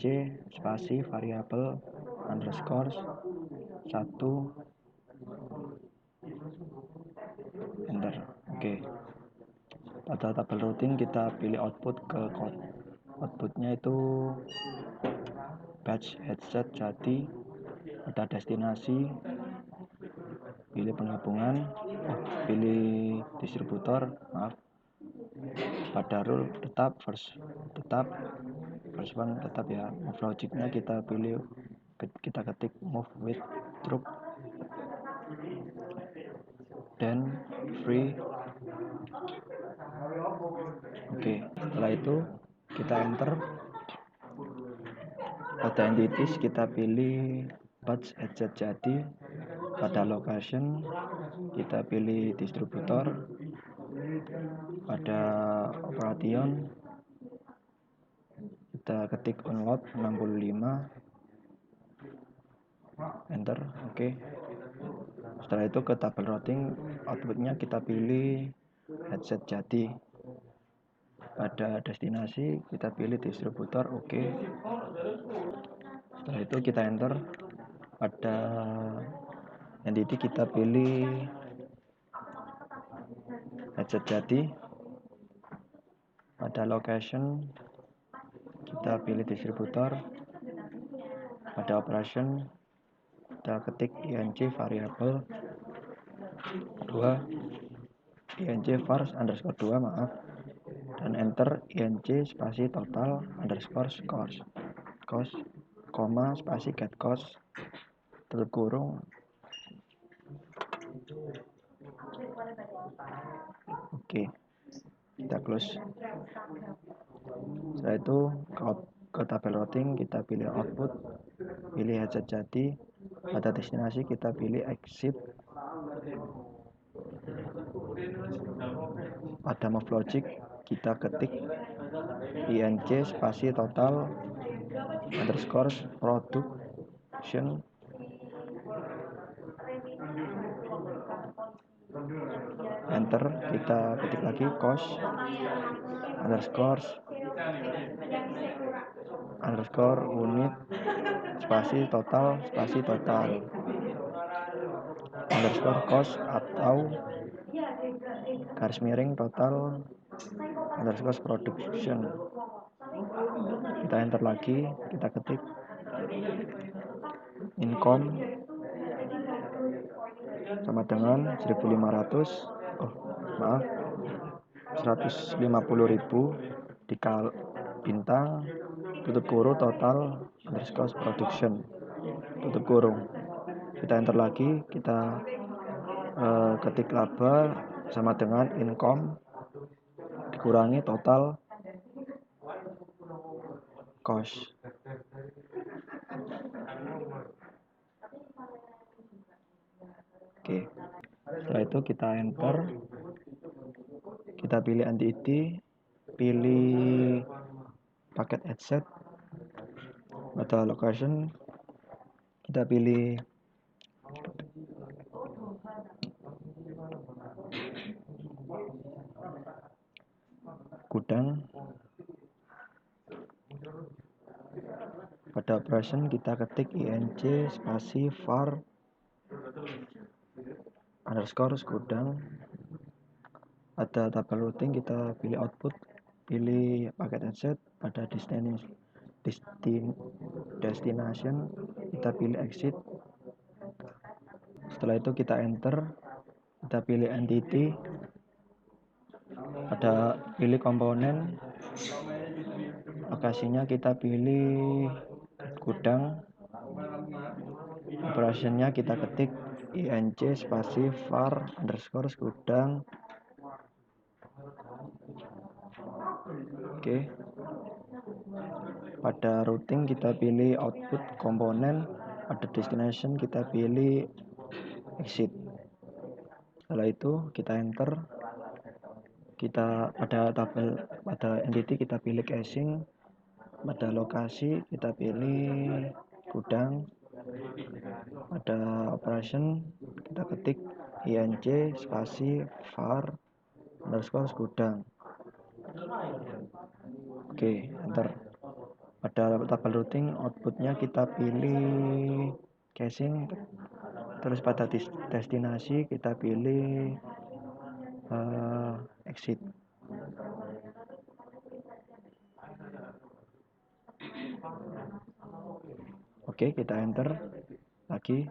spasi variabel underscore 1, enter, oke. Pada tabel routing kita pilih output ke outputnya itu batch headset jadi, pada destinasi pilih penggabungan, pilih distributor, pada rule tetap first one tetap ya. Move logic-nya kita pilih, kita ketik move with troop dan free. Oke, setelah itu kita enter, pada entities kita pilih batch headset jadi, pada location kita pilih distributor, pada operation kita ketik unload 65, enter, oke. Setelah itu ke tabel routing, outputnya kita pilih headset jadi, pada destinasi kita pilih distributor, oke. Setelah itu kita enter, pada entity kita pilih headset jadi, pada location kita pilih distributor, pada operation kita ketik ing variabel 2, ing var underscore 2, maaf, dan enter, ing spasi total underscore cost, koma spasi get cost, tutup kurung, oke, kita close. Setelah itu ke tabel routing kita pilih output, pilih headset jadi, pada destinasi kita pilih exit pada move logic kita ketik inc spasi total underscore production enter, kita ketik lagi cost underscore unit spasi total underscore cost atau garis miring total underscore production. Kita enter lagi, kita ketik income sama dengan 150.000 dikali bintang tutup kurung total underscore production tutup kurung. Kita enter lagi, kita ketik laba sama dengan income dikurangi total cost. Oke, setelah itu kita enter, kita pilih entity, pilih paket asset, pada location kita pilih gudang, pada operation kita ketik inc spasi var underscore gudang, pada tabel routing kita pilih output, pilih paket asset, pada destination kita pilih exit. Setelah itu kita enter, kita pilih entity, pada pilih komponen, lokasinya kita pilih gudang, operationnya kita ketik inc spasi var underscore gudang. Oke, pada routing kita pilih output komponen, pada destination kita pilih exit. Setelah itu kita enter, kita pada entity kita pilih casing, pada lokasi kita pilih gudang, pada operation kita ketik inc spasi var underscore gudang. Oke, enter. Pada tabel routing outputnya kita pilih casing, terus pada destinasi kita pilih exit. Oke, kita enter lagi,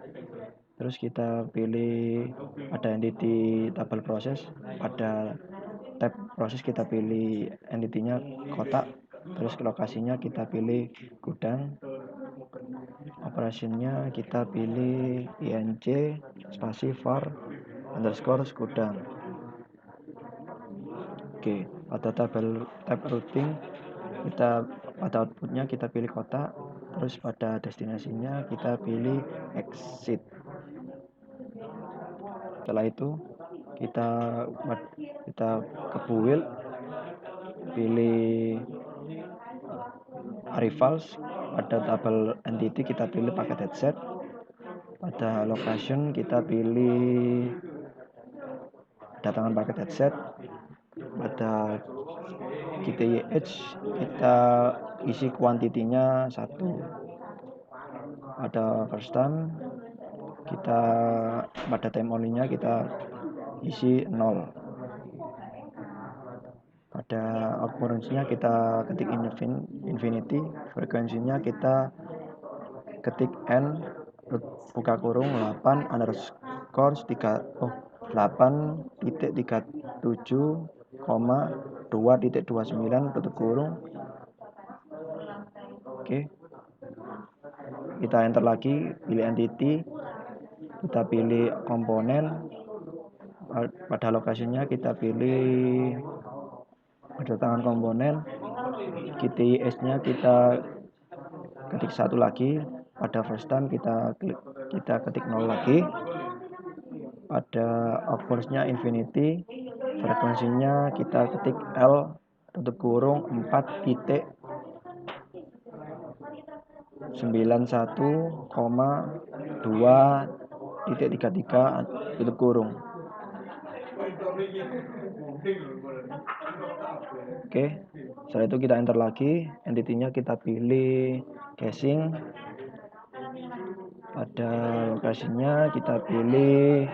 terus kita pilih ada entity tabel proses, pada tab proses kita pilih entity-nya kotak, terus lokasinya kita pilih gudang, operationnya kita pilih inc spasi var underscore gudang. Oke, pada tab routing kita pada outputnya kita pilih kotak, terus pada destinasinya kita pilih exit. Setelah itu kita ke build, pilih arrivals, pada tabel entity kita pilih paket headset, pada location kita pilih datangan paket headset, pada GTYH kita isi kuantitinya 1, pada first time kita pada time only-nya kita isi 0, pada occurrence-nya kita ketik infinity, frekuensinya kita ketik n buka kurung 8 underscore 8.37,2.29 tutup kurung. Oke, kita enter lagi, pilih entity, kita pilih komponen, pada lokasinya kita pilih pada tangan komponen, GTS-nya kita ketik 1 lagi, pada first time kita ketik 0 lagi, pada occurrence-nya infinity, Frekuensinya kita ketik L tutup kurung 4.91,2.33 tutup kurung. Oke, setelah itu kita enter lagi, entity-nya kita pilih casing. Pada lokasinya kita pilih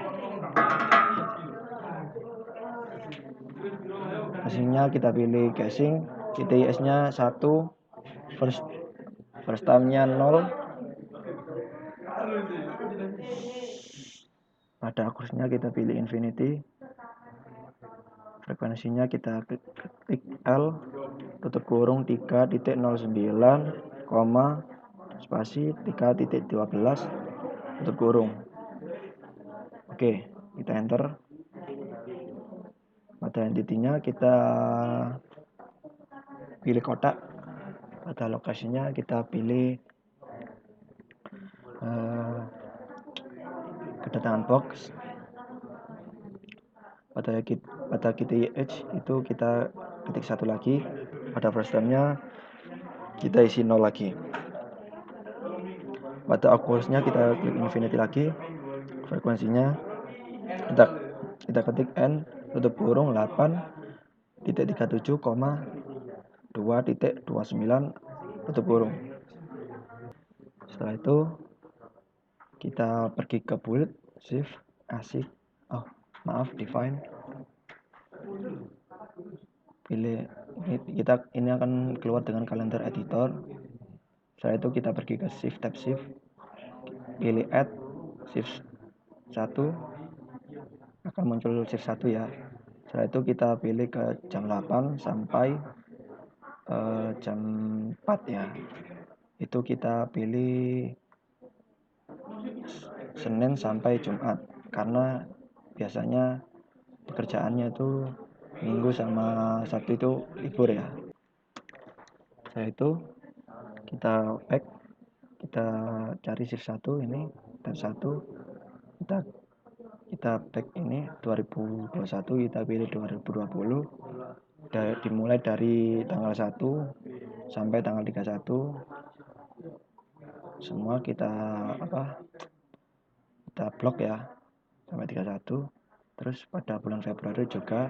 casing, ITS-nya 1, first time-nya 0, pada kursnya kita pilih infinity, frekuensinya kita klik L tutup kurung 3.09, spasi 3.12 tutup kurung. Oke, kita enter. Pada entity-nya kita pilih kotak, pada lokasinya kita pilih kedatangan box. Pada KTH itu kita ketik 1 lagi, pada first time-nya kita isi 0 lagi. Pada occurrence-nya kita klik infinity lagi, frekuensinya kita ketik N tutup kurung 8.37,2.29 tutup kurung. Setelah itu kita pergi ke build, shift, define, pilih ini akan keluar dengan kalender editor. Setelah itu kita pergi ke tab shift, pilih add shift 1, akan muncul shift 1 ya. Setelah itu kita pilih ke jam 8 sampai jam 4 ya. Itu kita pilih Senin sampai Jumat, karena biasanya pekerjaannya itu Minggu sama Sabtu itu libur ya. Setelah itu kita back, kita cari shift 1 ini, tab 1, kita back ini 2021, kita pilih 2020, dimulai dari tanggal 1 sampai tanggal 31, semua kita blok ya sampai 31. Terus pada bulan Februari juga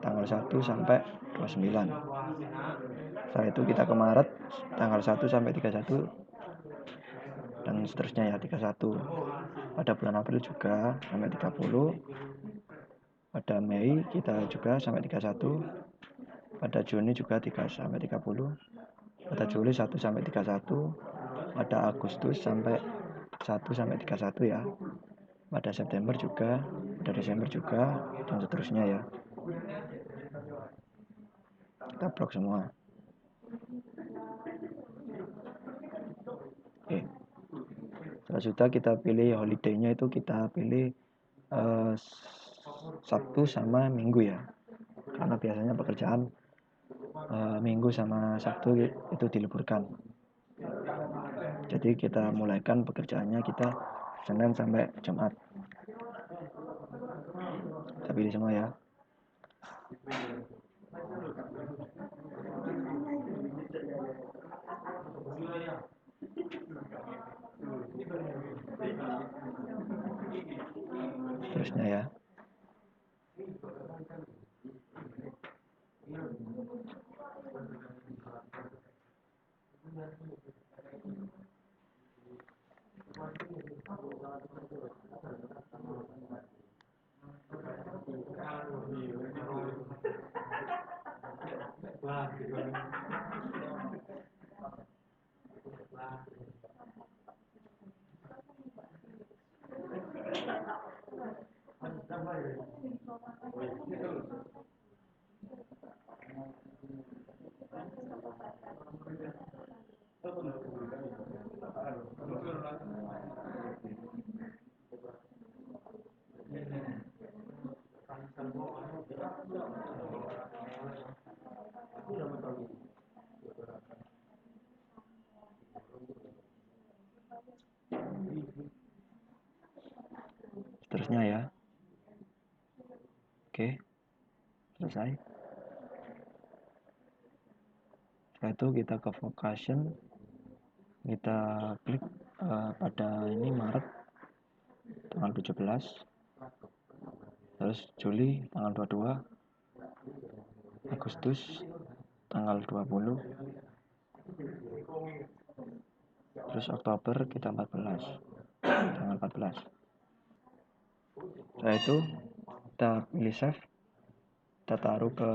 tanggal 1 sampai 29. Setelah itu kita ke Maret tanggal 1 sampai 31 dan seterusnya ya, 31. Pada bulan April juga sampai 30. Pada Mei kita juga sampai 31. Pada Juni juga 3 sampai 30. Pada Juli 1 sampai 31. Pada Agustus sampai 1 sampai 31 ya. Pada September juga, pada Desember juga, dan seterusnya ya. Kita blok semua. Oke. Setelah sudah kita pilih holiday-nya, itu kita pilih Sabtu sama Minggu ya. Karena biasanya pekerjaan Minggu sama Sabtu itu diliburkan. Jadi kita mulaikan pekerjaannya kita Senin sampai Jumat. Kita pilih semua ya. Terusnya ya. Seterusnya ya. Oke. selesai. Setelah itu kita ke vocation, kita klik pada ini Maret tanggal 17, terus Juli tanggal 22, Agustus tanggal 20, terus Oktober kita 14, tanggal 14. Setelah itu kita pilih save, kita taruh ke,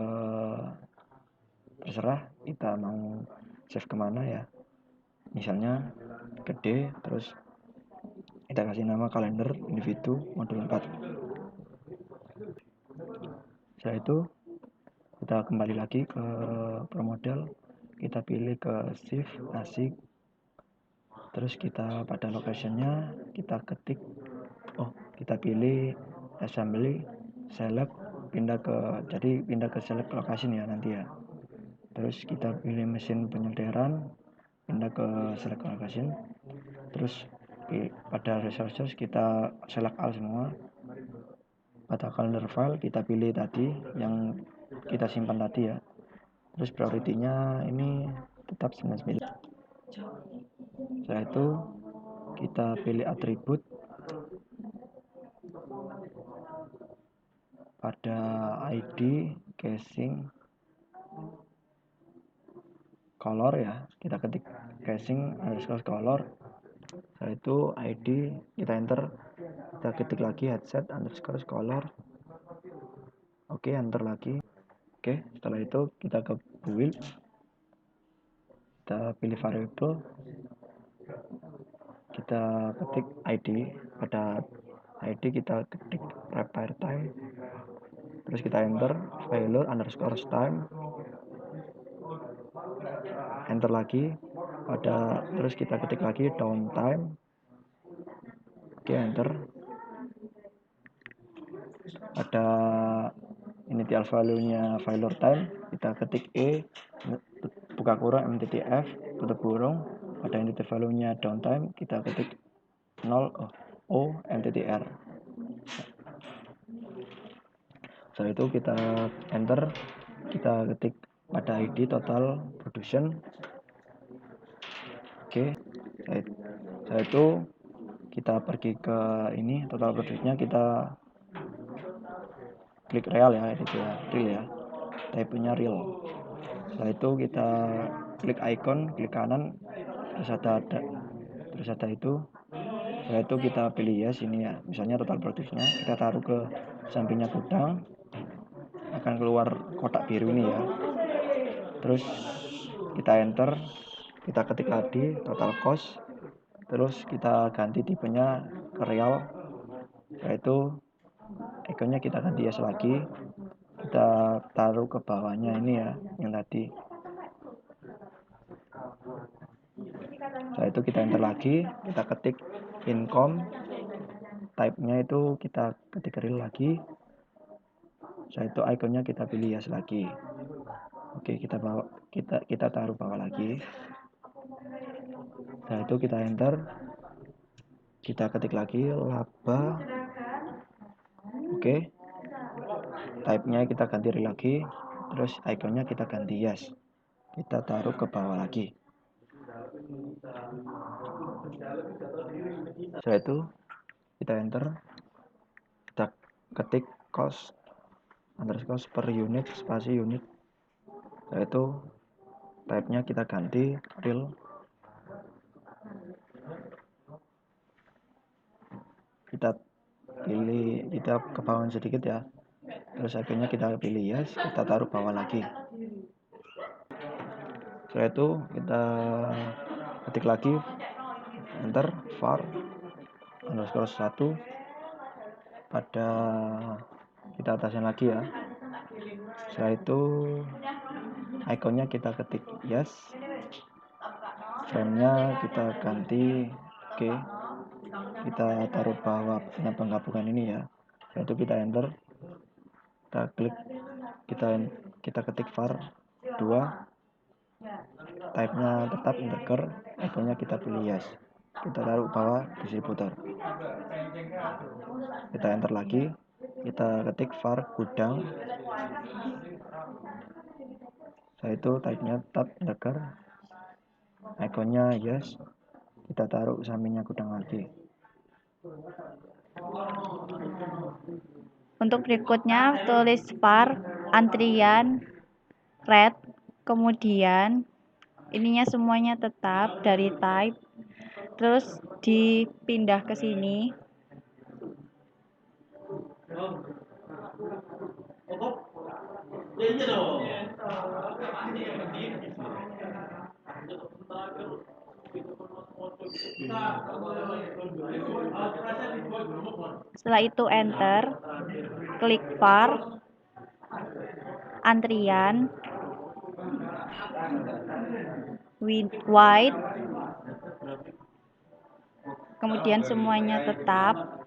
terserah kita mau save kemana ya, misalnya ke D, terus kita kasih nama kalender individu modul 4. Setelah itu kita kembali lagi ke ProModel, kita pilih ke shift asik, terus kita pada locationnya kita ketik, kita pilih assembly, select, pindah ke select location ya nanti ya. Terus kita pilih mesin penyelderan, pindah ke select location, terus pada resources kita select all semua. Pada calendar file kita pilih tadi yang kita simpan tadi ya. Terus priority-nya ini tetap 99. Setelah itu kita pilih atribut, pada ID, casing, color ya, kita ketik casing underscore color. Setelah itu ID kita enter, kita ketik lagi headset underscore color. Oke, enter lagi. Oke, setelah itu kita ke build, kita pilih variable, kita ketik ID, pada ID kita ketik repair time, terus kita enter failure underscore time, enter lagi, terus kita ketik lagi downtime. Oke, enter. Ada initial value-nya failure time, kita ketik buka kurung mttf tutup kurung, pada initial value-nya downtime kita ketik 0 o mttr. Setelah itu kita enter, kita ketik pada ID total production. Oke, setelah itu kita pergi ke ini total production-nya, kita klik real ya, itu ya, real ya, type-nya real. Setelah itu kita klik icon, klik kanan, terus ada itu. Setelah itu kita pilih yes ini ya, misalnya total production-nya kita taruh ke sampingnya gudang, akan keluar kotak biru ini ya. Terus kita enter, kita ketik tadi total cost, terus kita ganti tipenya ke real. Setelah itu ikonnya kita ganti yes lagi, kita taruh ke bawahnya ini ya, yang tadi. Setelah itu kita enter lagi, kita ketik income, type-nya itu kita ketik real lagi. Setelah itu ikonnya kita pilih yes lagi. Oke, kita taruh bawah lagi. Setelah itu kita enter, kita ketik lagi laba. Oke, type-nya kita ganti real lagi, terus ikonnya kita ganti yes, kita taruh ke bawah lagi. Setelah itu kita enter, kita ketik cost underscore per unit spasi unit. Setelah itu type-nya kita ganti real, kita ke bawah sedikit ya, terus akhirnya kita pilih yes, kita taruh bawah lagi. Setelah itu kita ketik lagi enter var underscore 1, pada kita atasin lagi ya. Setelah itu ikonnya kita ketik yes, frame-nya kita ganti oke, kita taruh bawah penggabungan ini ya. Setelah itu kita enter, kita klik, kita ketik var 2, type-nya tetap integer, ikonnya kita pilih yes, kita taruh bawah distributor. Kita enter lagi, kita ketik var gudang, Setelah itu type-nya tab integer, ikonnya yes, kita taruh sampingnya gudang lagi. Untuk berikutnya tulis var antrian red, kemudian ininya semuanya tetap dari type, terus dipindah ke sini. Setelah itu enter, klik var antrian white, kemudian semuanya tetap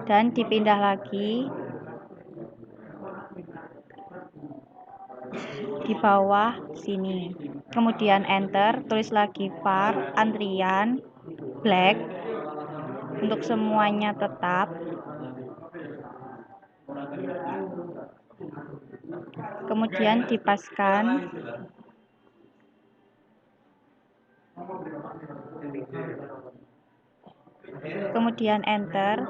dan dipindah lagi di bawah sini. Kemudian enter, tulis lagi var antrian black untuk semuanya tetap. Kemudian dipaskan. Kemudian enter,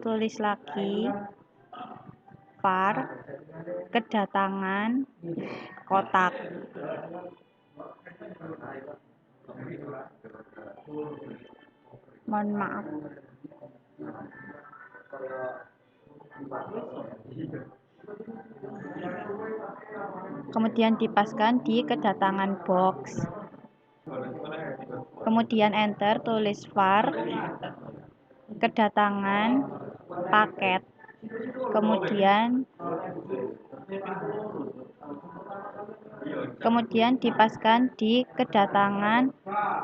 tulis lagi var kedatangan kotak. Mohon maaf. Kemudian dipaskan di kedatangan box. Kemudian enter, tulis var kedatangan paket. Kemudian dipaskan di kedatangan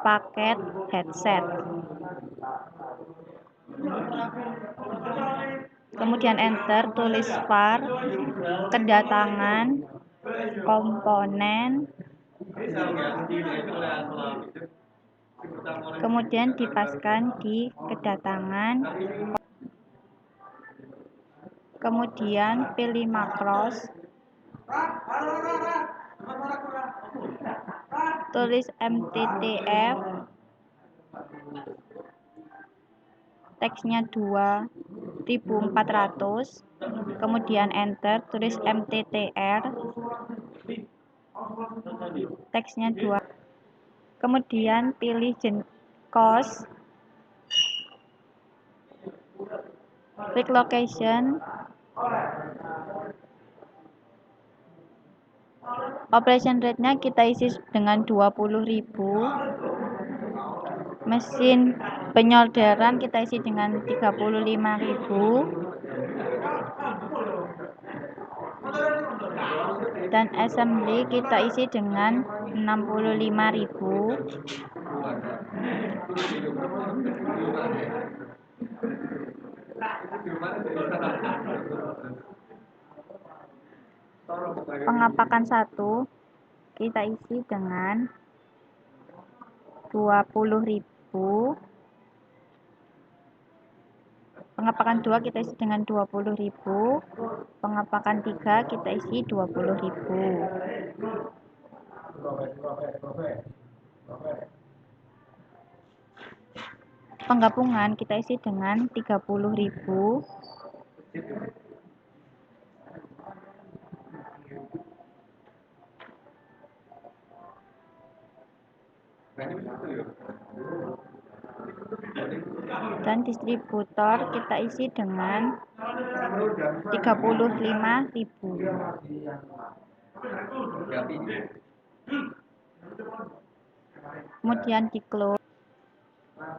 paket headset. Kemudian enter, tulis var kedatangan komponen. Kemudian dipaskan di kedatangan. Kemudian pilih makros. Tulis mttf. Teksnya 2400. Kemudian enter, tulis mttr. Teksnya 2. Kemudian pilih cost. Klik location. Operation rate-nya kita isi dengan 20.000. Mesin penyolderan kita isi dengan 35.000. Dan assembly kita isi dengan 65.000. Pengapakan 1 kita isi dengan 20.000. Pengapakan 2 kita isi dengan 20.000. Pengapakan 3 kita isi 20.000. Penggabungan kita isi dengan 30.000. Dan distributor kita isi dengan 35.000. Kemudian di close.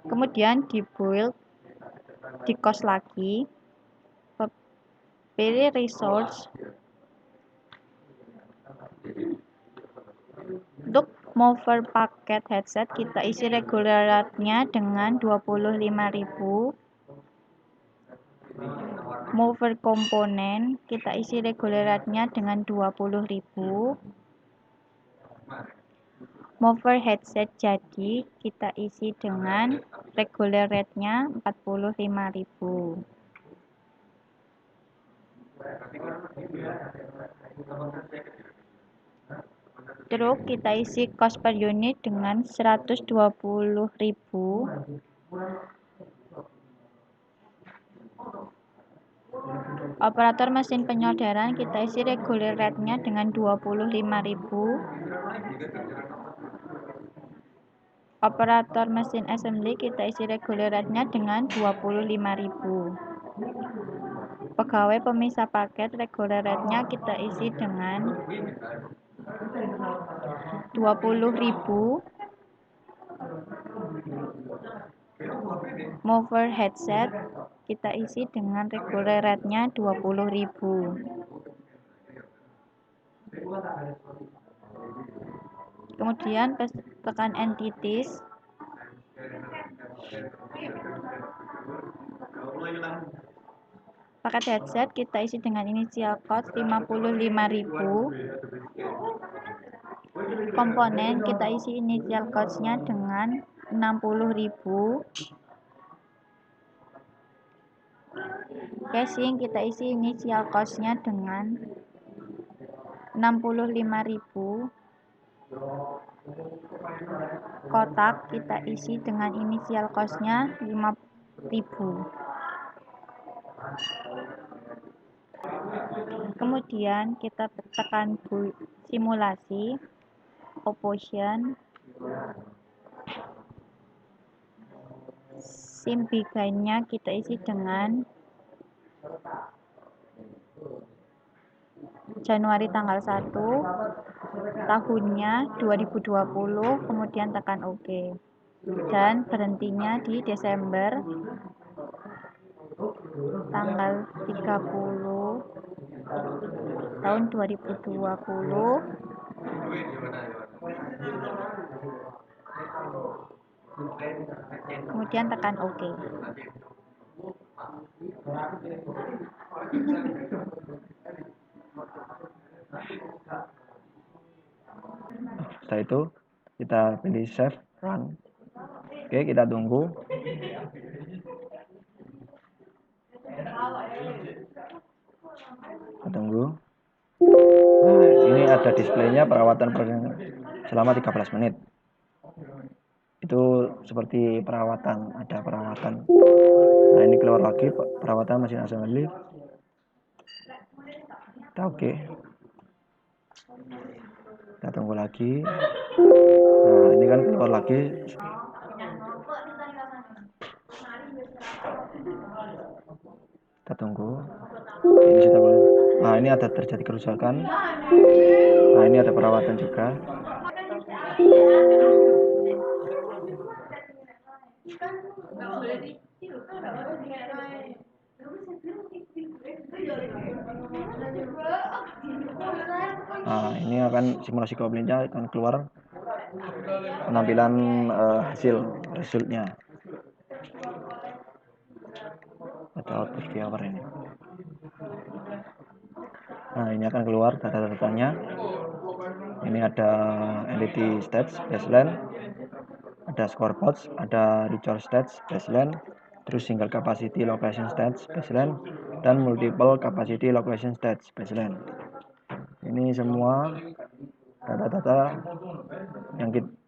Kemudian di build, di cost lagi. Pilih resource. Untuk mover paket headset kita isi regular rate-nya dengan 25.000. Mover komponen kita isi regular rate-nya dengan 20.000. Mover headset jadi kita isi dengan regular rate-nya 45.000. truk kita isi cost per unit dengan 120.000. Operator mesin penyolderan kita isi regular rate-nya dengan 25.000. Operator mesin assembly kita isi regular rate-nya dengan 25.000. Pegawai pemisah paket regular rate-nya kita isi dengan 20.000. Mover headset kita isi dengan regular rate-nya 20.000. Kemudian tekan entities. Paket headset kita isi dengan initial cost 55.000. Komponen kita isi initial cost-nya dengan 60.000. Casing kita isi initial cost-nya dengan 65.000. Kotak kita isi dengan initial cost-nya 5.000. Kemudian kita tekan simulasi, option, SIM begin-nya kita isi dengan Januari tanggal 1, tahunnya 2020, kemudian tekan OK. Dan berhentinya di Desember tanggal 30 tahun 2020. Kemudian tekan OK. Setelah itu kita pilih save, run. Oke, kita tunggu. Nah, ini ada displaynya perawatan selama 13 menit. Itu seperti perawatan, ada perawatan. Nah, ini keluar lagi perawatan mesin assembly. Kita oke. Kita tunggu lagi. Nah, ini kan keluar lagi. Kita tunggu. Ini sudah boleh. Nah, ini ada terjadi kerusakan. Nah, ini ada perawatan juga. Nah, ini akan simulasi komplainnya akan keluar penampilan resultnya. Ada output viewer ini. Nah, ini akan keluar data-datanya. Ini ada entity stats baseline, ada score pods, ada recharge stats baseline, terus single capacity location stats baseline, dan multiple capacity location stats baseline. Ini semua data-data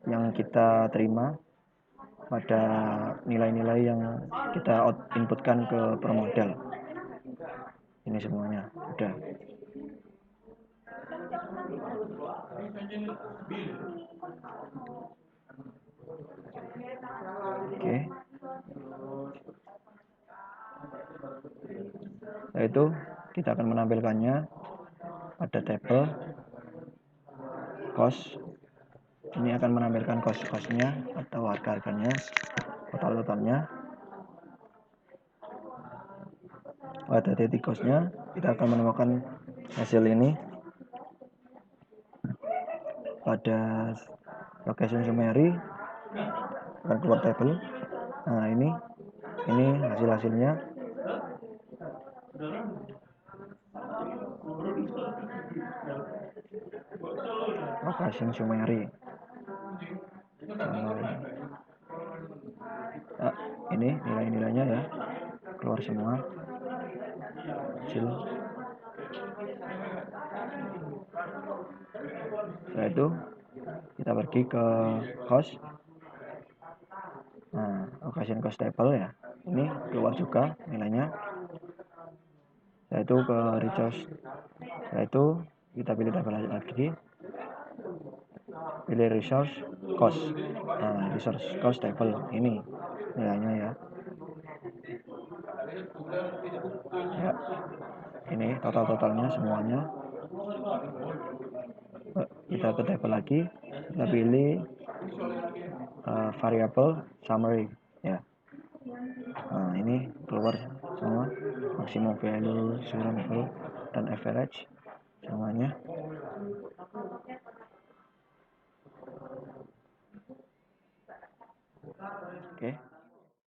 yang kita terima pada nilai-nilai yang kita inputkan ke per model. Ini semuanya udah. Oke. Setelah itu kita akan menampilkannya pada tabel cost. Ini akan menampilkan cost-nya atau harga-harganya, total-totalnya. Pada titik cost-nya kita akan menemukan hasil ini pada location summary, akan keluar tabel. Nah, ini hasil-hasilnya. Location summary. Nah, ini nilai-nilainya ya, keluar semua hasil. Setelah itu kita pergi ke cost. Nah, occasion cost table ya, ini keluar juga nilainya. Setelah itu ke resource, setelah itu kita pilih tabel lagi, pilih resource cost. Nah, resource cost table ini nilainya ya. Ya, ini totalnya semuanya. Kita ke table lagi, kita pilih variable summary ya. Nah, ini keluar semua maximum value, zero value, dan average semuanya. Oke.